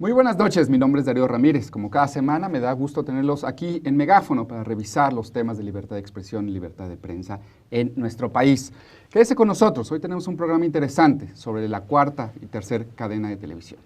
Muy buenas noches, mi nombre es Darío Ramírez. Como cada semana me da gusto tenerlos aquí en Megáfono para revisar los temas de libertad de expresión y libertad de prensa en nuestro país. Quédese con nosotros, hoy tenemos un programa interesante sobre la cuarta y tercera cadena de televisión.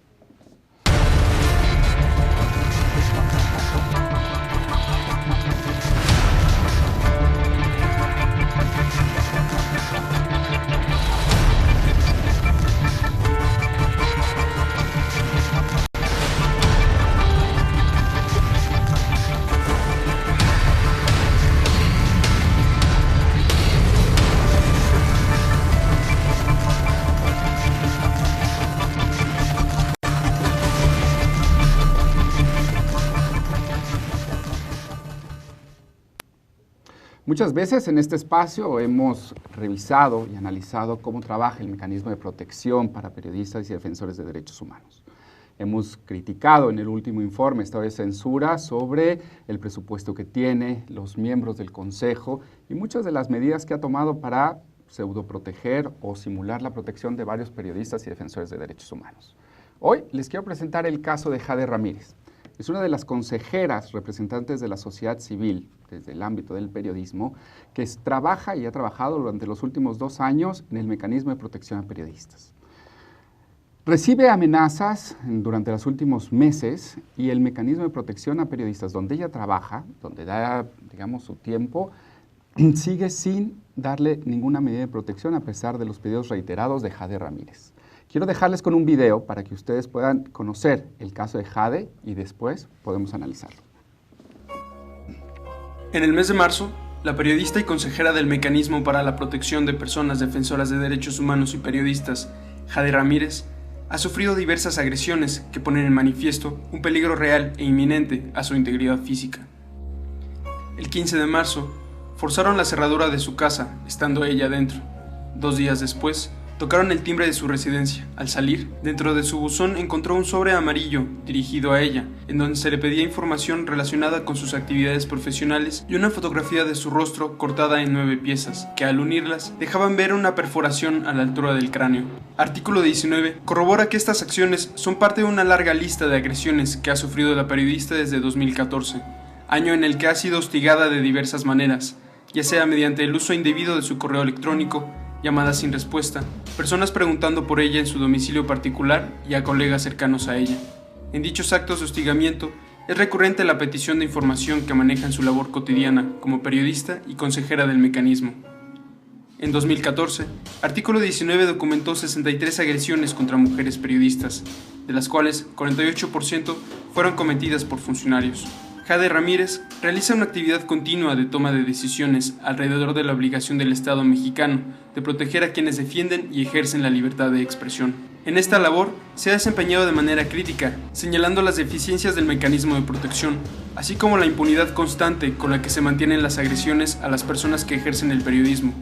Muchas veces en este espacio hemos revisado y analizado cómo trabaja el mecanismo de protección para periodistas y defensores de derechos humanos. Hemos criticado en el último informe, esta vez censura, sobre el presupuesto que tiene, los miembros del Consejo y muchas de las medidas que ha tomado para pseudoproteger o simular la protección de varios periodistas y defensores de derechos humanos. Hoy les quiero presentar el caso de Jade Ramírez. Es una de las consejeras representantes de la sociedad civil desde el ámbito del periodismo que trabaja y ha trabajado durante los últimos 2 años en el mecanismo de protección a periodistas. Recibe amenazas durante los últimos meses y el mecanismo de protección a periodistas donde ella trabaja, donde da, digamos, su tiempo, sigue sin darle ninguna medida de protección a pesar de los pedidos reiterados de Jade Ramírez. Quiero dejarles con un video para que ustedes puedan conocer el caso de Jade y después podemos analizarlo. En el mes de marzo, la periodista y consejera del Mecanismo para la Protección de Personas Defensoras de Derechos Humanos y Periodistas, Jade Ramírez, ha sufrido diversas agresiones que ponen en manifiesto un peligro real e inminente a su integridad física. El 15 de marzo, forzaron la cerradura de su casa, estando ella dentro. 2 días después, tocaron el timbre de su residencia. Al salir, dentro de su buzón encontró un sobre amarillo dirigido a ella, en donde se le pedía información relacionada con sus actividades profesionales y una fotografía de su rostro cortada en 9 piezas, que al unirlas dejaban ver una perforación a la altura del cráneo. Artículo 19 corrobora que estas acciones son parte de una larga lista de agresiones que ha sufrido la periodista desde 2014, año en el que ha sido hostigada de diversas maneras, ya sea mediante el uso indebido de su correo electrónico, llamadas sin respuesta, personas preguntando por ella en su domicilio particular y a colegas cercanos a ella. En dichos actos de hostigamiento, es recurrente la petición de información que maneja en su labor cotidiana como periodista y consejera del mecanismo. En 2014, Artículo 19 documentó 63 agresiones contra mujeres periodistas, de las cuales 48% fueron cometidas por funcionarios. Jade Ramírez realiza una actividad continua de toma de decisiones alrededor de la obligación del Estado mexicano de proteger a quienes defienden y ejercen la libertad de expresión. En esta labor se ha desempeñado de manera crítica, señalando las deficiencias del mecanismo de protección, así como la impunidad constante con la que se mantienen las agresiones a las personas que ejercen el periodismo.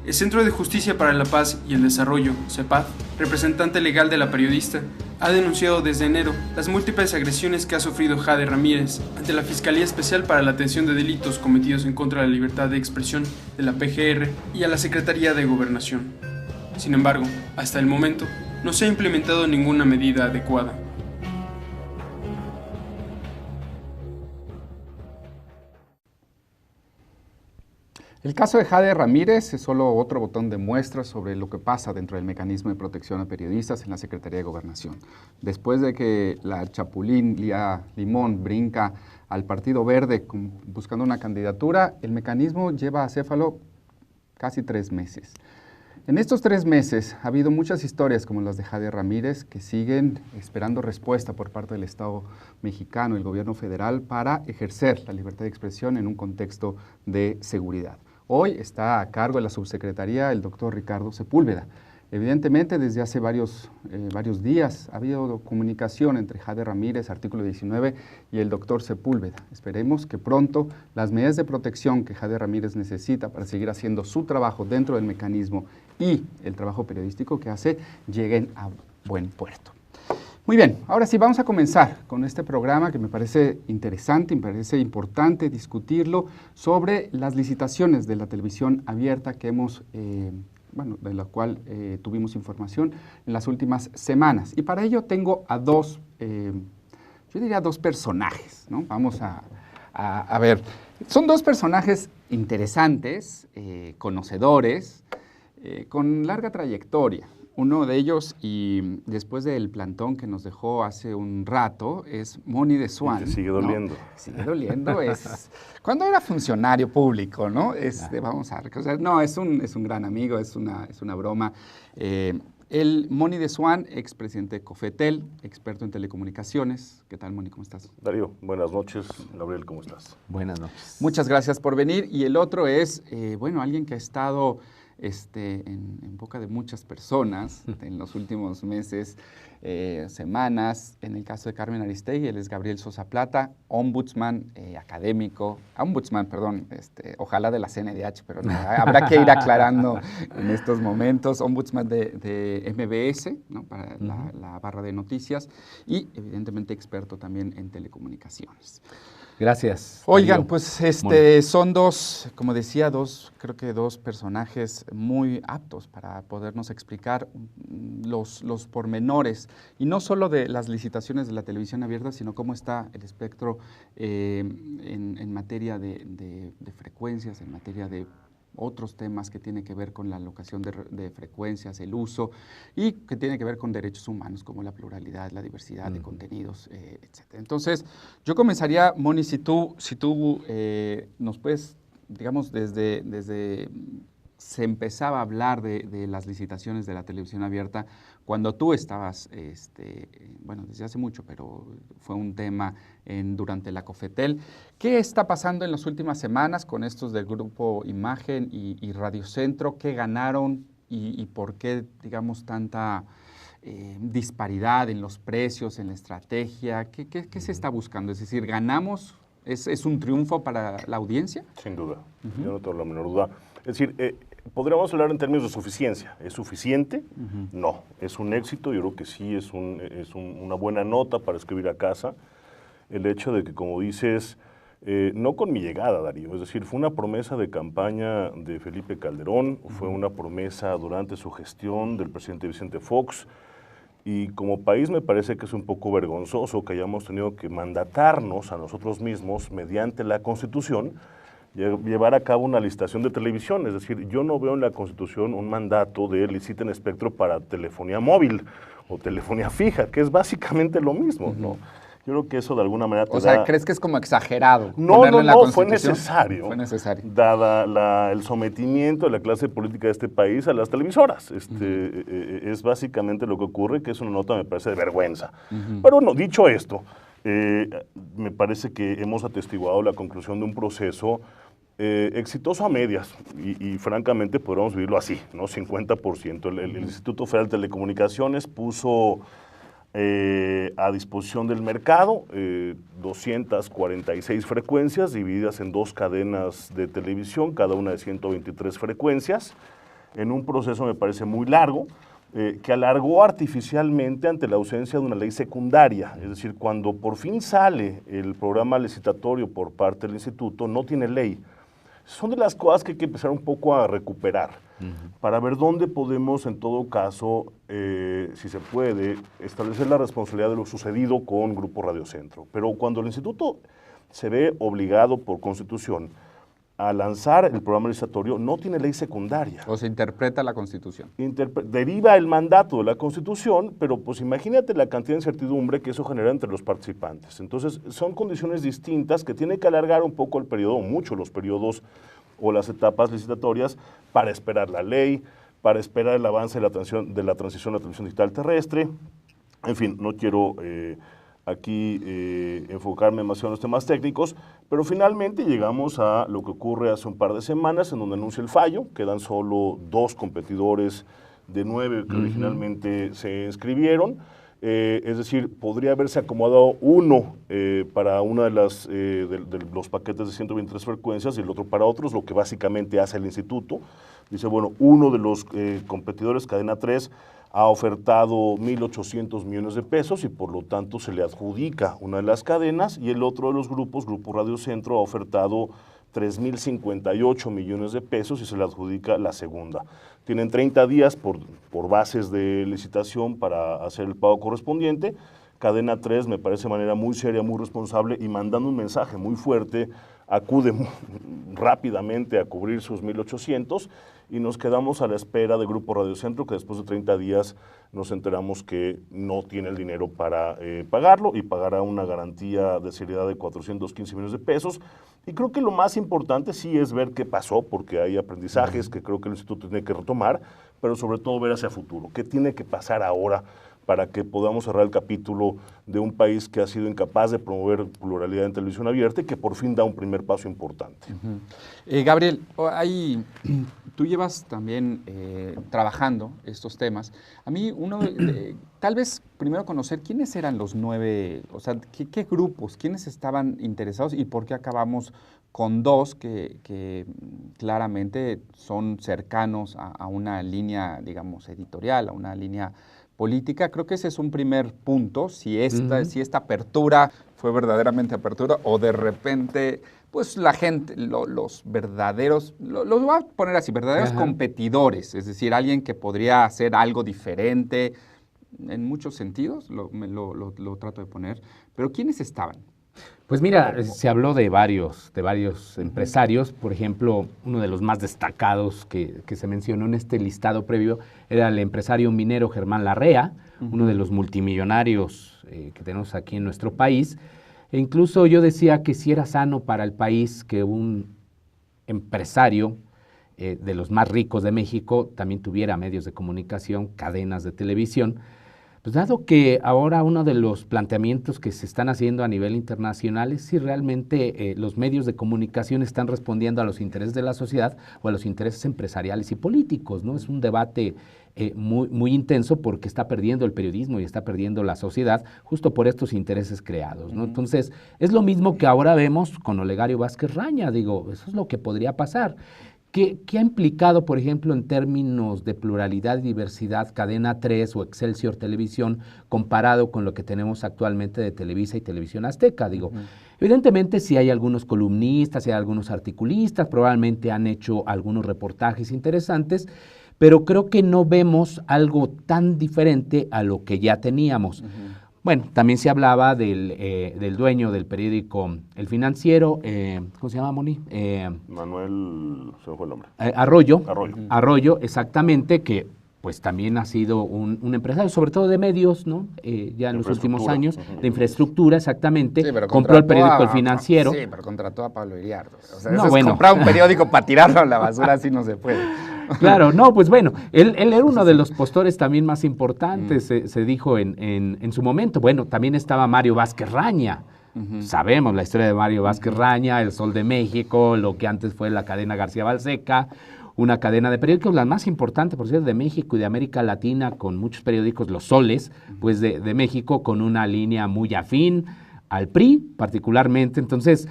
El Centro de Justicia para la Paz y el Desarrollo, CEPAD, representante legal de la periodista, ha denunciado desde enero las múltiples agresiones que ha sufrido Jade Ramírez ante la Fiscalía Especial para la Atención de Delitos Cometidos en contra de la Libertad de Expresión de la PGR y a la Secretaría de Gobernación. Sin embargo, hasta el momento, no se ha implementado ninguna medida adecuada. El caso de Jade Ramírez es solo otro botón de muestra sobre lo que pasa dentro del mecanismo de protección a periodistas en la Secretaría de Gobernación. Después de que la Chapulín Lía Limón brinca al Partido Verde buscando una candidatura, el mecanismo lleva acéfalo casi 3 meses. En estos 3 meses ha habido muchas historias como las de Jade Ramírez que siguen esperando respuesta por parte del Estado mexicano, el gobierno federal, para ejercer la libertad de expresión en un contexto de seguridad. Hoy está a cargo de la subsecretaría el doctor Ricardo Sepúlveda. Evidentemente, desde hace varios días ha habido comunicación entre Jade Ramírez, Artículo 19, y el doctor Sepúlveda. Esperemos que pronto las medidas de protección que Jade Ramírez necesita para seguir haciendo su trabajo dentro del mecanismo y el trabajo periodístico que hace lleguen a buen puerto. Muy bien, ahora sí vamos a comenzar con este programa que me parece interesante, me parece importante discutirlo sobre las licitaciones de la televisión abierta que hemos, de la cual tuvimos información en las últimas semanas. Y para ello tengo a dos yo diría dos personajes, ¿no? Vamos a ver. Son dos personajes interesantes, conocedores, con larga trayectoria. Uno de ellos, y después del plantón que nos dejó hace un rato, es Moni de Swan. Y sigue doliendo. ¿No? Sigue doliendo. Cuando era funcionario público, ¿no? Vamos a recordar. No, es un gran amigo, es una broma. Moni de Swan, expresidente de COFETEL, experto en telecomunicaciones. ¿Qué tal, Moni? ¿Cómo estás? Darío, buenas noches. Gabriel, ¿cómo estás? Buenas noches. Muchas gracias por venir. Y el otro es, alguien que ha estado en boca de muchas personas en los últimos meses, semanas. En el caso de Carmen Aristegui, él es Gabriel Sosa Plata, ombudsman ojalá de la CNDH, pero no, habrá que ir aclarando en estos momentos, ombudsman de MBS, ¿no? Para la barra de noticias, y evidentemente experto también en telecomunicaciones. Gracias. Oigan, Darío. pues son dos, como decía, creo que dos personajes muy aptos para podernos explicar los pormenores, y no solo de las licitaciones de la televisión abierta, sino cómo está el espectro en materia de frecuencias, en materia de otros temas que tienen que ver con la alocación de frecuencias, el uso, y que tienen que ver con derechos humanos como la pluralidad, la diversidad de contenidos, etc. Entonces, yo comenzaría, Moni, si tú nos puedes, digamos, desde se empezaba a hablar de las licitaciones de la televisión abierta, cuando tú estabas, desde hace mucho, pero fue un tema durante la COFETEL. ¿Qué está pasando en las últimas semanas con estos del Grupo Imagen y Radio Centro? ¿Qué ganaron y por qué, digamos, tanta disparidad en los precios, en la estrategia? ¿Qué se está buscando? Es decir, ¿ganamos? ¿Es un triunfo para la audiencia? Sin duda, yo no tengo la menor duda. Es decir, podríamos hablar en términos de suficiencia. ¿Es suficiente? No. ¿Es un éxito? Yo creo que sí, es una buena nota para escribir a casa. El hecho de que, como dices, no con mi llegada, Darío, es decir, fue una promesa de campaña de Felipe Calderón, fue una promesa durante su gestión del presidente Vicente Fox, y como país me parece que es un poco vergonzoso que hayamos tenido que mandatarnos a nosotros mismos mediante la Constitución llevar a cabo una licitación de televisión. Es decir, yo no veo en la Constitución un mandato de liciten espectro para telefonía móvil o telefonía fija, que es básicamente lo mismo, ¿no? Yo creo que eso de alguna manera O sea, ¿crees que es como exagerado? No, fue necesario. Fue necesario. Dada el sometimiento de la clase política de este país a las televisoras. Es básicamente lo que ocurre, que es una nota, me parece, de vergüenza. Pero bueno, dicho esto, me parece que hemos atestiguado la conclusión de un proceso exitoso a medias, y francamente podríamos vivirlo así, ¿no? 50%. El Instituto Federal de Telecomunicaciones puso a disposición del mercado 246 frecuencias divididas en dos cadenas de televisión, cada una de 123 frecuencias, en un proceso me parece muy largo, que alargó artificialmente ante la ausencia de una ley secundaria. Es decir, cuando por fin sale el programa licitatorio por parte del instituto, no tiene ley. Son de las cosas que hay que empezar un poco a recuperar para ver dónde podemos, en todo caso, si se puede, establecer la responsabilidad de lo sucedido con Grupo Radio Centro. Pero cuando el instituto se ve obligado por Constitución a lanzar el programa licitatorio, no tiene ley secundaria. O se interpreta la Constitución. Deriva el mandato de la Constitución, pero pues imagínate la cantidad de incertidumbre que eso genera entre los participantes. Entonces, son condiciones distintas que tienen que alargar un poco el periodo, mucho los periodos o las etapas licitatorias, para esperar la ley, para esperar el avance de la transición a la televisión digital terrestre. En fin, no quiero aquí enfocarme demasiado en los temas técnicos, pero finalmente llegamos a lo que ocurre hace un par de semanas, en donde anuncia el fallo. Quedan solo 2 competidores de 9 que originalmente se inscribieron. Es decir, podría haberse acomodado uno para una de los paquetes de 123 frecuencias y el otro para otros, lo que básicamente hace el instituto. Dice, bueno, uno de los competidores, Cadena 3, ha ofertado 1.800 millones de pesos y por lo tanto se le adjudica una de las cadenas, y el otro de los grupos, Grupo Radio Centro, ha ofertado 3.058 millones de pesos y se le adjudica la segunda. Tienen 30 días por bases de licitación para hacer el pago correspondiente. Cadena 3 me parece de manera muy seria, muy responsable y mandando un mensaje muy fuerte, acude rápidamente a cubrir sus 1,800 y nos quedamos a la espera de Grupo Radio Centro, que después de 30 días nos enteramos que no tiene el dinero para pagarlo y pagará una garantía de seriedad de 415 millones de pesos. Y creo que lo más importante sí es ver qué pasó, porque hay aprendizajes que creo que el instituto tiene que retomar, pero sobre todo ver hacia futuro, qué tiene que pasar ahora para que podamos cerrar el capítulo de un país que ha sido incapaz de promover pluralidad en televisión abierta y que por fin da un primer paso importante. Gabriel, tú llevas también trabajando estos temas. A mí, tal vez primero conocer quiénes eran los 9, o sea, qué grupos, quiénes estaban interesados y por qué acabamos con 2 que claramente son cercanos a una línea, digamos, editorial, a una línea política. Creo que ese es un primer punto, si esta apertura fue verdaderamente apertura o de repente, pues la gente, los verdaderos, los voy a poner así, verdaderos competidores, es decir, alguien que podría hacer algo diferente en muchos sentidos, lo trato de poner, pero ¿quiénes estaban? Pues mira, se habló de varios empresarios. Por ejemplo, uno de los más destacados que se mencionó en este listado previo era el empresario minero Germán Larrea, uno de los multimillonarios que tenemos aquí en nuestro país. E incluso yo decía que si era sano para el país que un empresario de los más ricos de México también tuviera medios de comunicación, cadenas de televisión. Pues dado que ahora uno de los planteamientos que se están haciendo a nivel internacional es si realmente los medios de comunicación están respondiendo a los intereses de la sociedad o a los intereses empresariales y políticos, ¿no? Es un debate muy intenso porque está perdiendo el periodismo y está perdiendo la sociedad justo por estos intereses creados, ¿no? Entonces, es lo mismo que ahora vemos con Olegario Vázquez Raña, digo, eso es lo que podría pasar. ¿Qué ha implicado, por ejemplo, en términos de pluralidad y diversidad Cadena 3 o Excelsior Televisión comparado con lo que tenemos actualmente de Televisa y Televisión Azteca? Digo, evidentemente sí hay algunos columnistas, sí hay algunos articulistas, probablemente han hecho algunos reportajes interesantes, pero creo que no vemos algo tan diferente a lo que ya teníamos. Bueno, también se hablaba del dueño del periódico El Financiero, ¿cómo se llama, Moni? Manuel, se me fue el nombre. Arroyo, exactamente, que pues también ha sido un empresario, sobre todo de medios, ¿no? Ya en los últimos años, de infraestructura, exactamente. Sí, compró el periódico El Financiero. Sí, pero contrató a Pablo Iriardo. O sea, no, comprar un periódico para tirarlo a la basura, así no se puede. Claro, no, pues bueno, él era uno de los postores también más importantes, se dijo en su momento. Bueno, también estaba Mario Vázquez Raña. Sabemos la historia de Mario Vázquez Raña, El Sol de México, lo que antes fue la cadena García Balseca, una cadena de periódicos, la más importante, por cierto, de México y de América Latina, con muchos periódicos, Los Soles, pues de México, con una línea muy afín al PRI, particularmente. Entonces,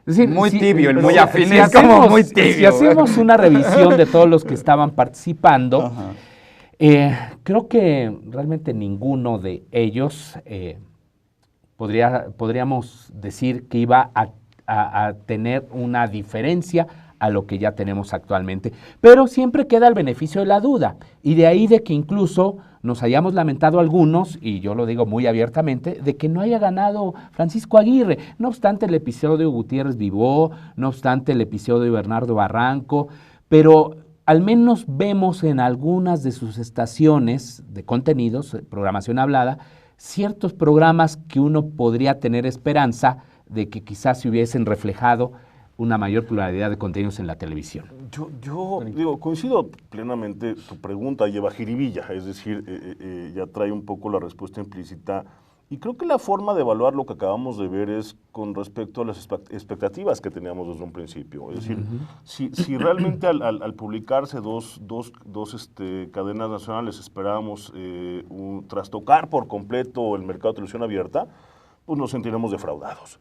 es decir, muy tibio, el muy afín es como muy tibio. Si hacemos una revisión de todos los que estaban participando, creo que realmente ninguno de ellos podríamos decir que iba a tener una diferencia a lo que ya tenemos actualmente. Pero siempre queda el beneficio de la duda, y de ahí de que incluso nos hayamos lamentado algunos, y yo lo digo muy abiertamente, de que no haya ganado Francisco Aguirre, no obstante el episodio de Gutiérrez Vivó, no obstante el episodio de Bernardo Barranco, pero al menos vemos en algunas de sus estaciones de contenidos, programación hablada, ciertos programas que uno podría tener esperanza de que quizás se hubiesen reflejado una mayor pluralidad de contenidos en la televisión. Yo digo, coincido plenamente, tu pregunta lleva jiribilla, es decir, ya trae un poco la respuesta implícita, y creo que la forma de evaluar lo que acabamos de ver es con respecto a las expectativas que teníamos desde un principio. Es decir, si realmente al publicarse dos cadenas nacionales esperábamos trastocar por completo el mercado de televisión abierta, pues nos sentiremos defraudados.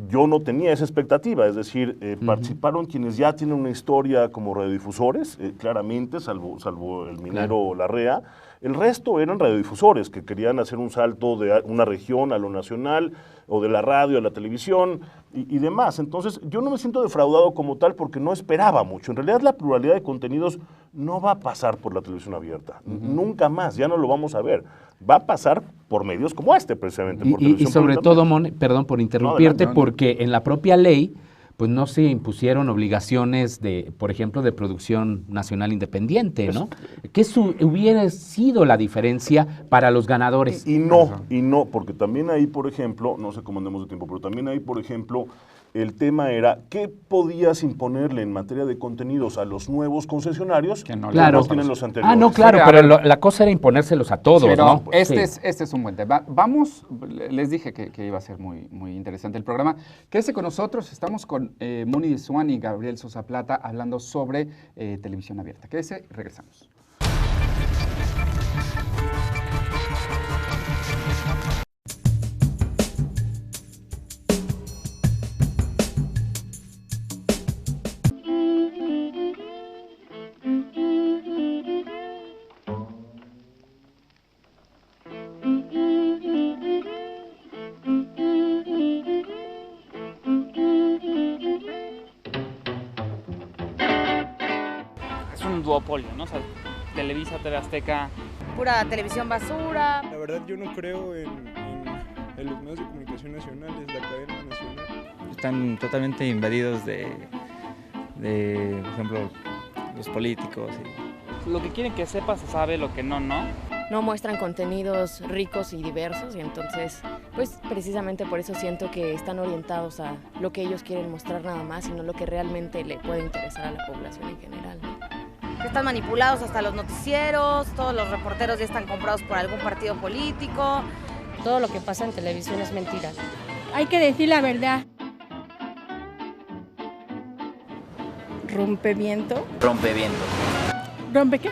Yo no tenía esa expectativa, es decir, participaron quienes ya tienen una historia como radiodifusores, claramente, salvo el minero Larrea, El resto eran radiodifusores que querían hacer un salto de una región a lo nacional, o de la radio a la televisión y demás. Entonces, yo no me siento defraudado como tal porque no esperaba mucho. En realidad, la pluralidad de contenidos no va a pasar por la televisión abierta. Nunca más, ya no lo vamos a ver. Va a pasar por medios como este, precisamente. Por Y sobre todo, perdón por interrumpirte, porque en la propia ley pues no se impusieron obligaciones de, por ejemplo, de producción nacional independiente, ¿no? ¿Qué hubiera sido la diferencia para los ganadores? Y no, porque también ahí, por ejemplo, no sé cómo andemos de tiempo, pero también ahí, por ejemplo, el tema era qué podías imponerle en materia de contenidos a los nuevos concesionarios que no tienen los anteriores. Ah, no, claro, pero la cosa era imponérselos a todos, pero ¿no? Este es un buen tema. Vamos, les dije que iba a ser muy, muy interesante el programa. Quédese con nosotros, estamos con Moni Swan y Gabriel Sosa Plata hablando sobre televisión abierta. Quédese, regresamos. Duopolio, ¿no? O sea, Televisa, TV Azteca. Pura televisión basura. La verdad yo no creo en los medios de comunicación nacionales, la cadena nacional. Están totalmente invadidos de por ejemplo, los políticos. Lo que quieren que sepa se sabe, lo que no. No muestran contenidos ricos y diversos y entonces, pues precisamente por eso siento que están orientados a lo que ellos quieren mostrar nada más y no lo que realmente le puede interesar a la población en general, ¿no? Están manipulados hasta los noticieros, todos los reporteros ya están comprados por algún partido político. Todo lo que pasa en televisión es mentira. Hay que decir la verdad. ¿Rompeviento? Rompeviento. ¿Rompe qué?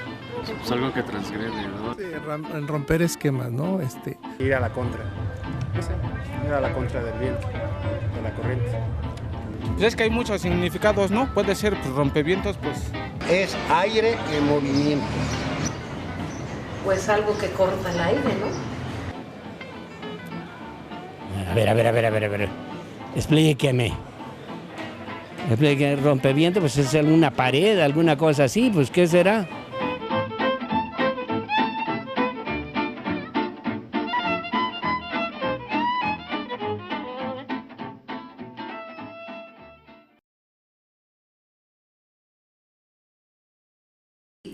Es algo que transgrede, ¿no? Romper esquemas, ¿no? Ir a la contra. No sé, ir a la contra del viento, de la corriente. Pues es que hay muchos significados, ¿no? Puede ser pues, rompevientos, pues... Es aire en movimiento. Pues algo que corta el aire, ¿no? A ver. Explíqueme. Rompeviento, pues es alguna pared, alguna cosa así, pues ¿qué será?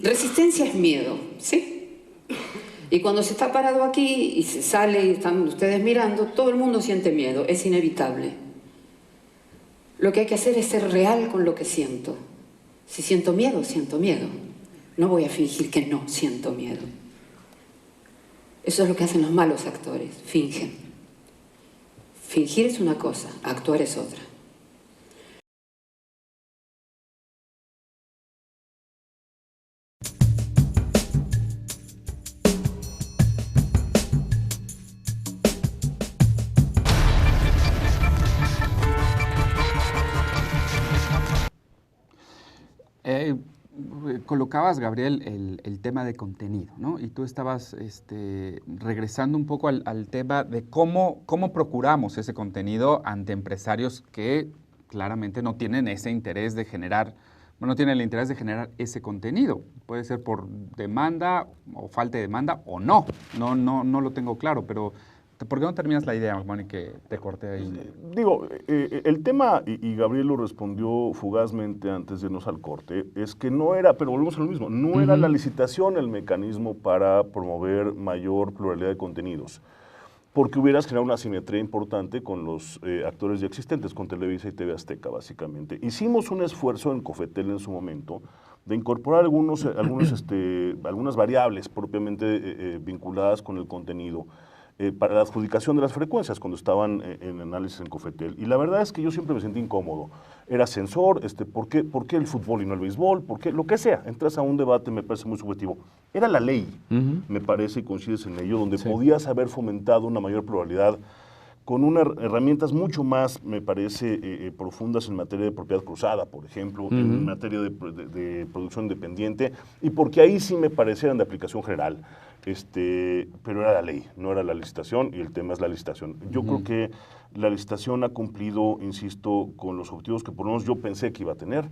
Resistencia es miedo, ¿sí? Y cuando se está parado aquí y se sale y están ustedes mirando, todo el mundo siente miedo, es inevitable. Lo que hay que hacer es ser real con lo que siento. Si siento miedo, siento miedo. No voy a fingir que no siento miedo. Eso es lo que hacen los malos actores, fingen. Fingir es una cosa, actuar es otra. Colocabas, Gabriel, el tema de contenido, ¿no? Y tú estabas regresando un poco al tema de cómo procuramos ese contenido ante empresarios que claramente no tienen ese interés de generar, no tienen el interés de generar ese contenido. Puede ser por demanda o falta de demanda o no lo tengo claro, pero ¿por qué no terminas la idea, Moni, que te corté ahí? Digo, el tema, y Gabriel lo respondió fugazmente antes de irnos al corte, es que no era, pero volvemos a lo mismo, no era la licitación el mecanismo para promover mayor pluralidad de contenidos, porque hubieras generado una asimetría importante con los actores ya existentes, con Televisa y TV Azteca, básicamente. Hicimos un esfuerzo en Cofetel en su momento de incorporar algunas variables propiamente vinculadas con el contenido, para la adjudicación de las frecuencias cuando estaban en análisis en Cofetel. Y la verdad es que yo siempre me sentí incómodo. Era censor, ¿por qué el fútbol y no el béisbol? ¿Por qué? Lo que sea. Entras a un debate, me parece muy subjetivo. Era la ley, me parece, y coincides en ello, donde podías haber fomentado una mayor pluralidad con unas herramientas mucho más, me parece, profundas en materia de propiedad cruzada, por ejemplo, en materia de producción independiente, y porque ahí sí me parecieran de aplicación general. pero era la ley, no era la licitación, y el tema es la licitación. Yo creo que la licitación ha cumplido, insisto, con los objetivos que por lo menos yo pensé que iba a tener.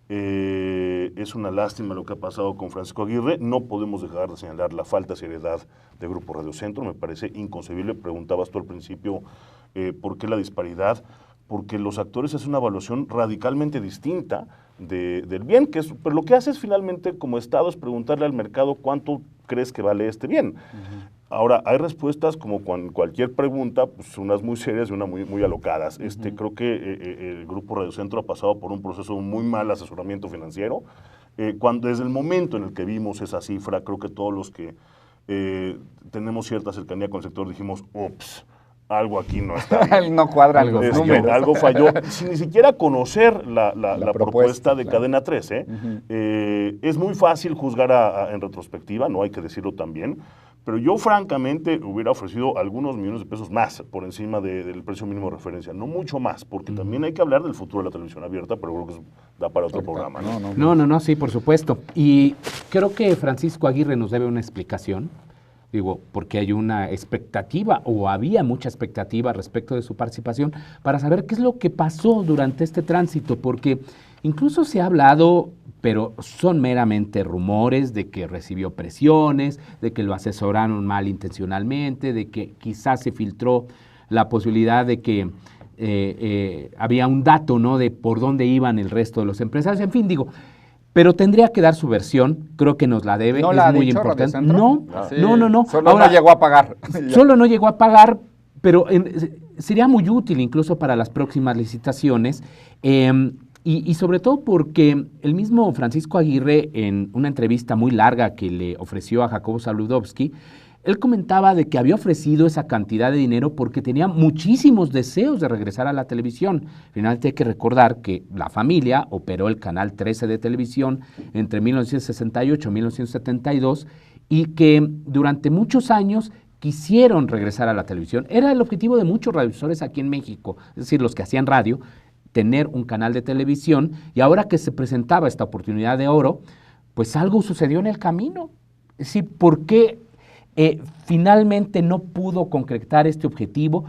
Es una lástima lo que ha pasado con Francisco Aguirre. No podemos dejar de señalar la falta de seriedad de Grupo Radio Centro. Me parece inconcebible. Preguntabas tú al principio por qué la disparidad. Porque los actores hacen una evaluación radicalmente distinta del bien, pero lo que haces finalmente como Estado es preguntarle al mercado cuánto crees que vale este bien. Ahora, hay respuestas como cualquier pregunta, pues unas muy serias y unas muy alocadas. Creo que el Grupo Radio Centro ha pasado por un proceso de muy mal asesoramiento financiero. Desde el momento en el que vimos esa cifra, creo que todos los que tenemos cierta cercanía con el sector dijimos, ups, algo aquí no está bien. No cuadra algo. Algo falló, sin ni siquiera conocer la propuesta de Cadena 13. Es muy fácil juzgar en retrospectiva, no hay que decirlo también, pero yo francamente hubiera ofrecido algunos millones de pesos más por encima del precio mínimo de referencia, no mucho más, porque también hay que hablar del futuro de la televisión abierta, pero creo que eso da para otro programa. No, sí, por supuesto. Y creo que Francisco Aguirre nos debe una explicación. Digo, porque hay una expectativa, o había mucha expectativa respecto de su participación, para saber qué es lo que pasó durante este tránsito, porque incluso se ha hablado, pero son meramente rumores, de que recibió presiones, de que lo asesoraron malintencionalmente, de que quizás se filtró la posibilidad de que había un dato, ¿no?, de por dónde iban el resto de los empresarios, en fin, digo. Pero tendría que dar su versión, creo que nos la debe, ¿No es la ha muy dicho importante. Radio No. Solo Ahora, no llegó a pagar. Solo no llegó a pagar, pero sería muy útil incluso para las próximas licitaciones, y sobre todo porque el mismo Francisco Aguirre, en una entrevista muy larga que le ofreció a Jacobo Zabludovsky, él comentaba de que había ofrecido esa cantidad de dinero porque tenía muchísimos deseos de regresar a la televisión. Finalmente hay que recordar que la familia operó el Canal 13 de televisión entre 1968 y 1972 y que durante muchos años quisieron regresar a la televisión. Era el objetivo de muchos radiodifusores aquí en México, es decir, los que hacían radio, tener un canal de televisión, y ahora que se presentaba esta oportunidad de oro, pues algo sucedió en el camino. Es decir, ¿por qué finalmente no pudo concretar este objetivo?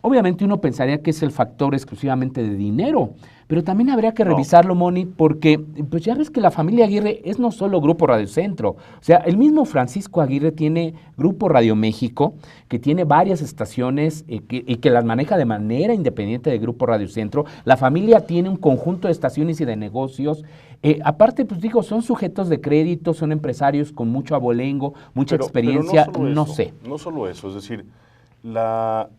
Obviamente uno pensaría que es el factor exclusivamente de dinero, pero también habría que revisarlo, Moni, porque pues ya ves que la familia Aguirre es no solo Grupo Radio Centro. O sea, el mismo Francisco Aguirre tiene Grupo Radio México, que tiene varias estaciones y que las maneja de manera independiente de Grupo Radio Centro. La familia tiene un conjunto de estaciones y de negocios. Aparte, pues digo, son sujetos de crédito, son empresarios con mucho abolengo, mucha experiencia, pero no sé. No solo eso, es decir, la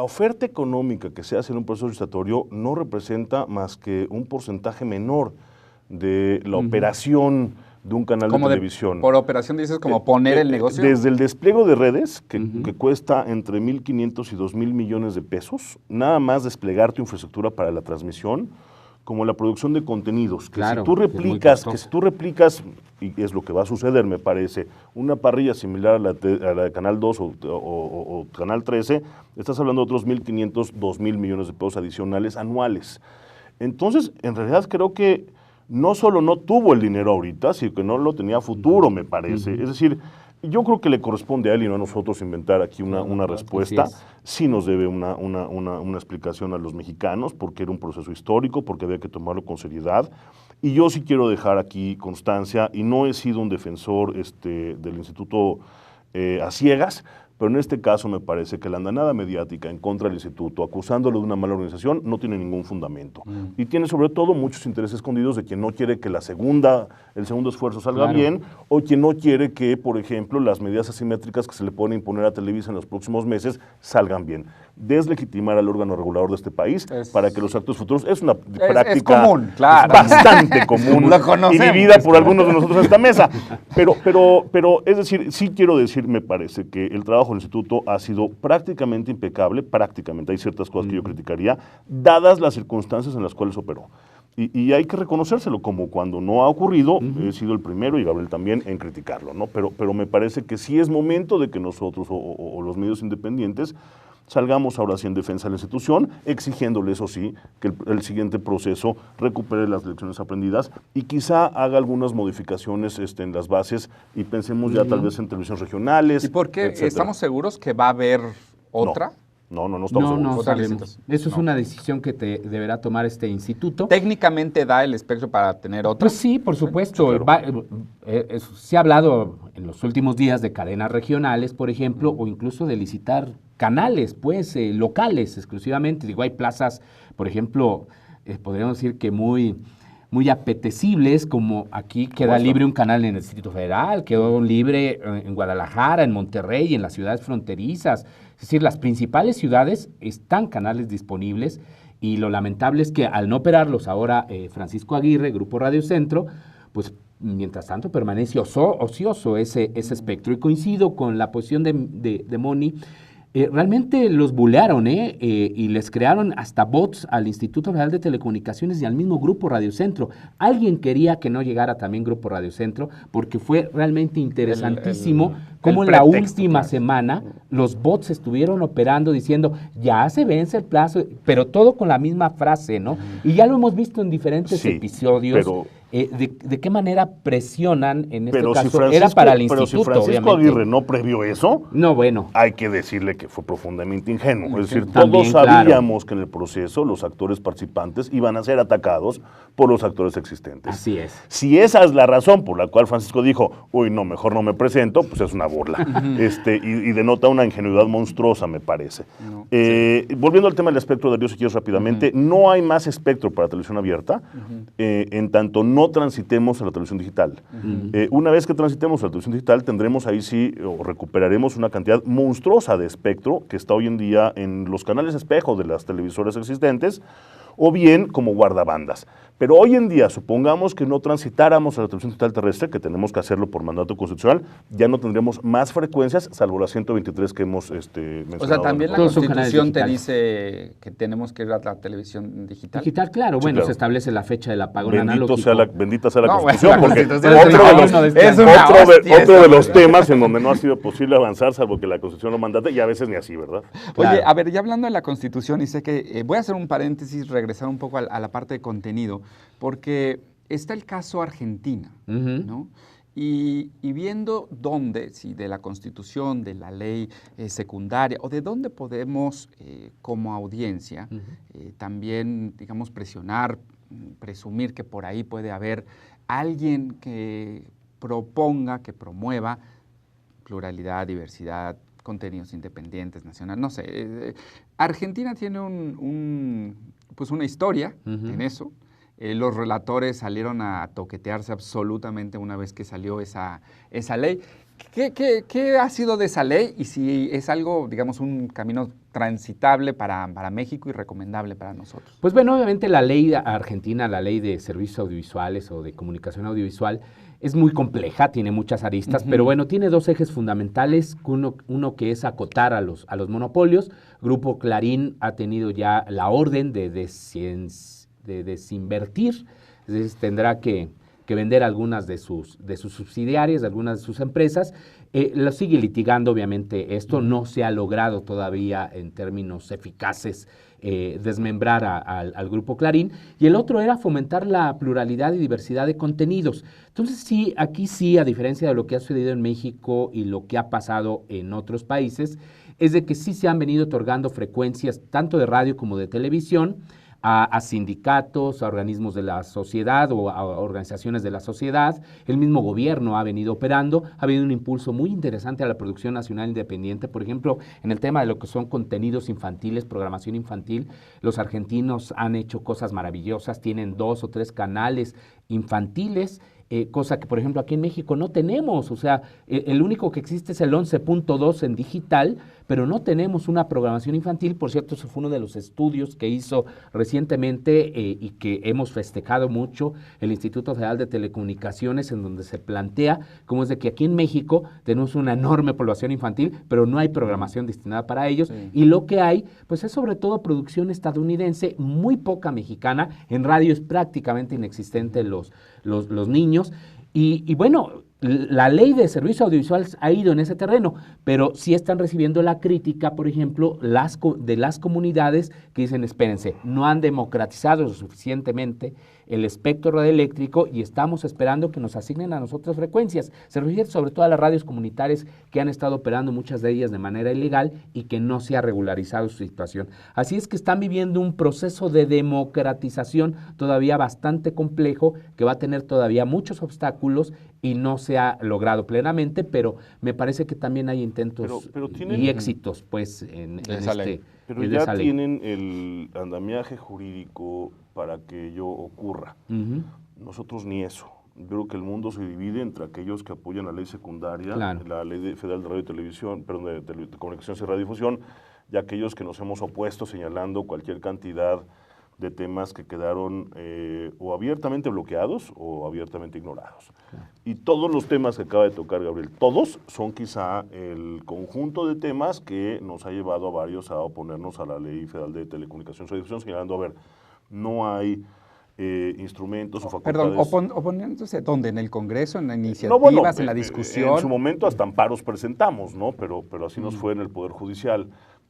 oferta económica que se hace en un proceso licitatorio no representa más que un porcentaje menor de la operación de un canal de televisión. Por operación dices como poner el negocio. Desde el despliegue de redes, que cuesta entre 1,500 y 2,000 millones de pesos, nada más desplegar tu infraestructura para la transmisión, como la producción de contenidos, que si tú replicas, y es lo que va a suceder, me parece, una parrilla similar a la de Canal 2 o Canal 13, estás hablando de otros 1,500, 2,000 millones de pesos adicionales anuales. Entonces, en realidad creo que no solo no tuvo el dinero ahorita, sino que no lo tenía a futuro, me parece. Es decir, yo creo que le corresponde a él y no a nosotros inventar aquí una respuesta. Sí nos debe una explicación a los mexicanos, porque era un proceso histórico, porque había que tomarlo con seriedad. Y yo sí quiero dejar aquí constancia, y no he sido un defensor del instituto a ciegas, pero en este caso me parece que la andanada mediática en contra del instituto, acusándolo de una mala organización, no tiene ningún fundamento. Y tiene sobre todo muchos intereses escondidos de quien no quiere que el segundo esfuerzo salga bien, o quien no quiere que, por ejemplo, las medidas asimétricas que se le pueden imponer a Televisa en los próximos meses salgan bien. Deslegitimar al órgano regulador de este país para que los actos futuros es una práctica común, claro, bastante común y vivida por algunos de nosotros en esta mesa. Pero es decir, sí quiero decir, me parece que el trabajo del instituto ha sido prácticamente impecable, hay ciertas cosas que yo criticaría, dadas las circunstancias en las cuales operó. Y hay que reconocérselo, como cuando no ha ocurrido, he sido el primero, y Gabriel también, en criticarlo, ¿no? Pero me parece que sí es momento de que nosotros o los medios independientes salgamos ahora sí en defensa de la institución, exigiéndole, eso sí, que el siguiente proceso recupere las lecciones aprendidas y quizá haga algunas modificaciones en las bases y pensemos ya tal vez en televisiones regionales. ¿Y por qué etcétera. estamos seguros que va a haber otra? No estamos seguros. No sabemos. Eso es una decisión que deberá tomar este instituto. ¿Técnicamente da el espectro para tener otra? Pues sí, por supuesto. Claro. Se ha hablado en los últimos días de cadenas regionales, por ejemplo, o incluso de licitar canales, pues, locales exclusivamente. Digo, hay plazas, por ejemplo, podríamos decir que muy apetecibles, como aquí queda libre un canal en el Distrito Federal, quedó libre en Guadalajara, en Monterrey, en las ciudades fronterizas. Es decir, las principales ciudades están canales disponibles y lo lamentable es que al no operarlos ahora Francisco Aguirre, Grupo Radio Centro, pues mientras tanto permanece ocioso ese espectro. Y coincido con la posición de Moni. Realmente los bulearon y les crearon hasta bots al Instituto Federal de Telecomunicaciones y al mismo Grupo Radio Centro. Alguien quería que no llegara también Grupo Radio Centro porque fue realmente interesantísimo cómo en la última semana los bots estuvieron operando diciendo ya se vence el plazo, pero todo con la misma frase, ¿no? Y ya lo hemos visto en diferentes episodios. Pero ¿de qué manera presionan en este caso? Si Era para el instituto, pero si Francisco Aguirre no previó eso, hay que decirle que fue profundamente ingenuo. Es decir, todos sabíamos que en el proceso los actores participantes iban a ser atacados por los actores existentes. Así es. Si esa es la razón por la cual Francisco dijo, uy, no, mejor no me presento, pues es una burla. Y denota una ingenuidad monstruosa, me parece. Volviendo al tema del espectro, Darío, si quieres rápidamente, no hay más espectro para televisión abierta, en tanto no transitemos a la televisión digital. Una vez que transitemos a la televisión digital, tendremos ahí sí, o recuperaremos una cantidad monstruosa de espectro que está hoy en día en los canales espejo de las televisoras existentes, o bien como guardabandas. Pero hoy en día, supongamos que no transitáramos a la televisión digital terrestre, que tenemos que hacerlo por mandato constitucional, ya no tendremos más frecuencias, salvo las 123 que hemos mencionado. O sea, también la Constitución te dice que tenemos que ir a la televisión digital. Digital, claro. Bueno, se establece la fecha del apagón analógico. Bendita sea la Constitución, porque otro de los temas en donde no ha sido posible avanzar, salvo que la Constitución lo mandate, y a veces ni así, ¿verdad? Oye, a ver, ya hablando de la Constitución, y sé que voy a hacer un paréntesis, regresar un poco a la parte de contenido, porque está el caso Argentina, ¿no? Y viendo dónde, si de la Constitución, de la ley secundaria, o de dónde podemos, como audiencia, también, digamos, presionar, presumir que por ahí puede haber alguien que proponga, que promueva pluralidad, diversidad, contenidos independientes, nacionales, no sé. Argentina tiene pues una historia en eso. Los relatores salieron a toquetearse absolutamente una vez que salió esa ley. ¿Qué ha sido de esa ley? Y si es algo, digamos, un camino transitable para México y recomendable para nosotros. Pues bueno, obviamente la ley argentina, la ley de servicios audiovisuales o de comunicación audiovisual, es muy compleja, tiene muchas aristas, pero bueno, tiene dos ejes fundamentales, uno que es acotar a los monopolios. Grupo Clarín ha tenido ya la orden de desinvertir, es decir, tendrá que vender algunas de sus subsidiarias, algunas de sus empresas. Lo sigue litigando, obviamente, esto no se ha logrado todavía en términos eficaces desmembrar al Grupo Clarín, y el otro era fomentar la pluralidad y diversidad de contenidos. Entonces sí, aquí sí, a diferencia de lo que ha sucedido en México y lo que ha pasado en otros países, es de que sí se han venido otorgando frecuencias tanto de radio como de televisión a sindicatos, a organismos de la sociedad o a organizaciones de la sociedad. El mismo gobierno ha venido operando, ha habido un impulso muy interesante a la producción nacional independiente. Por ejemplo, en el tema de lo que son contenidos infantiles, programación infantil, los argentinos han hecho cosas maravillosas, tienen 2 o 3 canales infantiles, cosa que, por ejemplo, aquí en México no tenemos. O sea, el único que existe es el 11.2 en digital, pero no tenemos una programación infantil. Por cierto, eso fue uno de los estudios que hizo recientemente y que hemos festejado mucho el Instituto Federal de Telecomunicaciones, en donde se plantea cómo es de que aquí en México tenemos una enorme población infantil, pero no hay programación destinada para ellos, y lo que hay, pues es sobre todo producción estadounidense, muy poca mexicana. En radio es prácticamente inexistente los niños, y bueno, la ley de servicios audiovisuales ha ido en ese terreno, pero sí están recibiendo la crítica, por ejemplo, de las comunidades que dicen, espérense, no han democratizado suficientemente el espectro radioeléctrico y estamos esperando que nos asignen a nosotros frecuencias. Se refiere sobre todo a las radios comunitarias que han estado operando, muchas de ellas de manera ilegal, y que no se ha regularizado su situación. Así es que están viviendo un proceso de democratización todavía bastante complejo, que va a tener todavía muchos obstáculos y no se ha logrado plenamente, pero me parece que también hay intentos pero tienen, y éxitos pues en esa ley. Pero ya tienen el andamiaje jurídico para que ello ocurra. Nosotros ni eso. Yo creo que el mundo se divide entre aquellos que apoyan la ley secundaria, la ley federal de radio y televisión, perdón, de comunicaciones y radiodifusión, y aquellos que nos hemos opuesto señalando cualquier cantidad de temas que quedaron o abiertamente bloqueados o abiertamente ignorados. Y todos los temas que acaba de tocar Gabriel, todos son quizá el conjunto de temas que nos ha llevado a varios a oponernos a la Ley Federal de Telecomunicaciones y Radiodifusión, señalando, a ver, no hay instrumentos o facultades... Perdón, oponiéndose, ¿dónde? ¿En el Congreso, en iniciativas, en la discusión? En su momento hasta amparos presentamos, ¿no? Pero así nos fue en el Poder Judicial.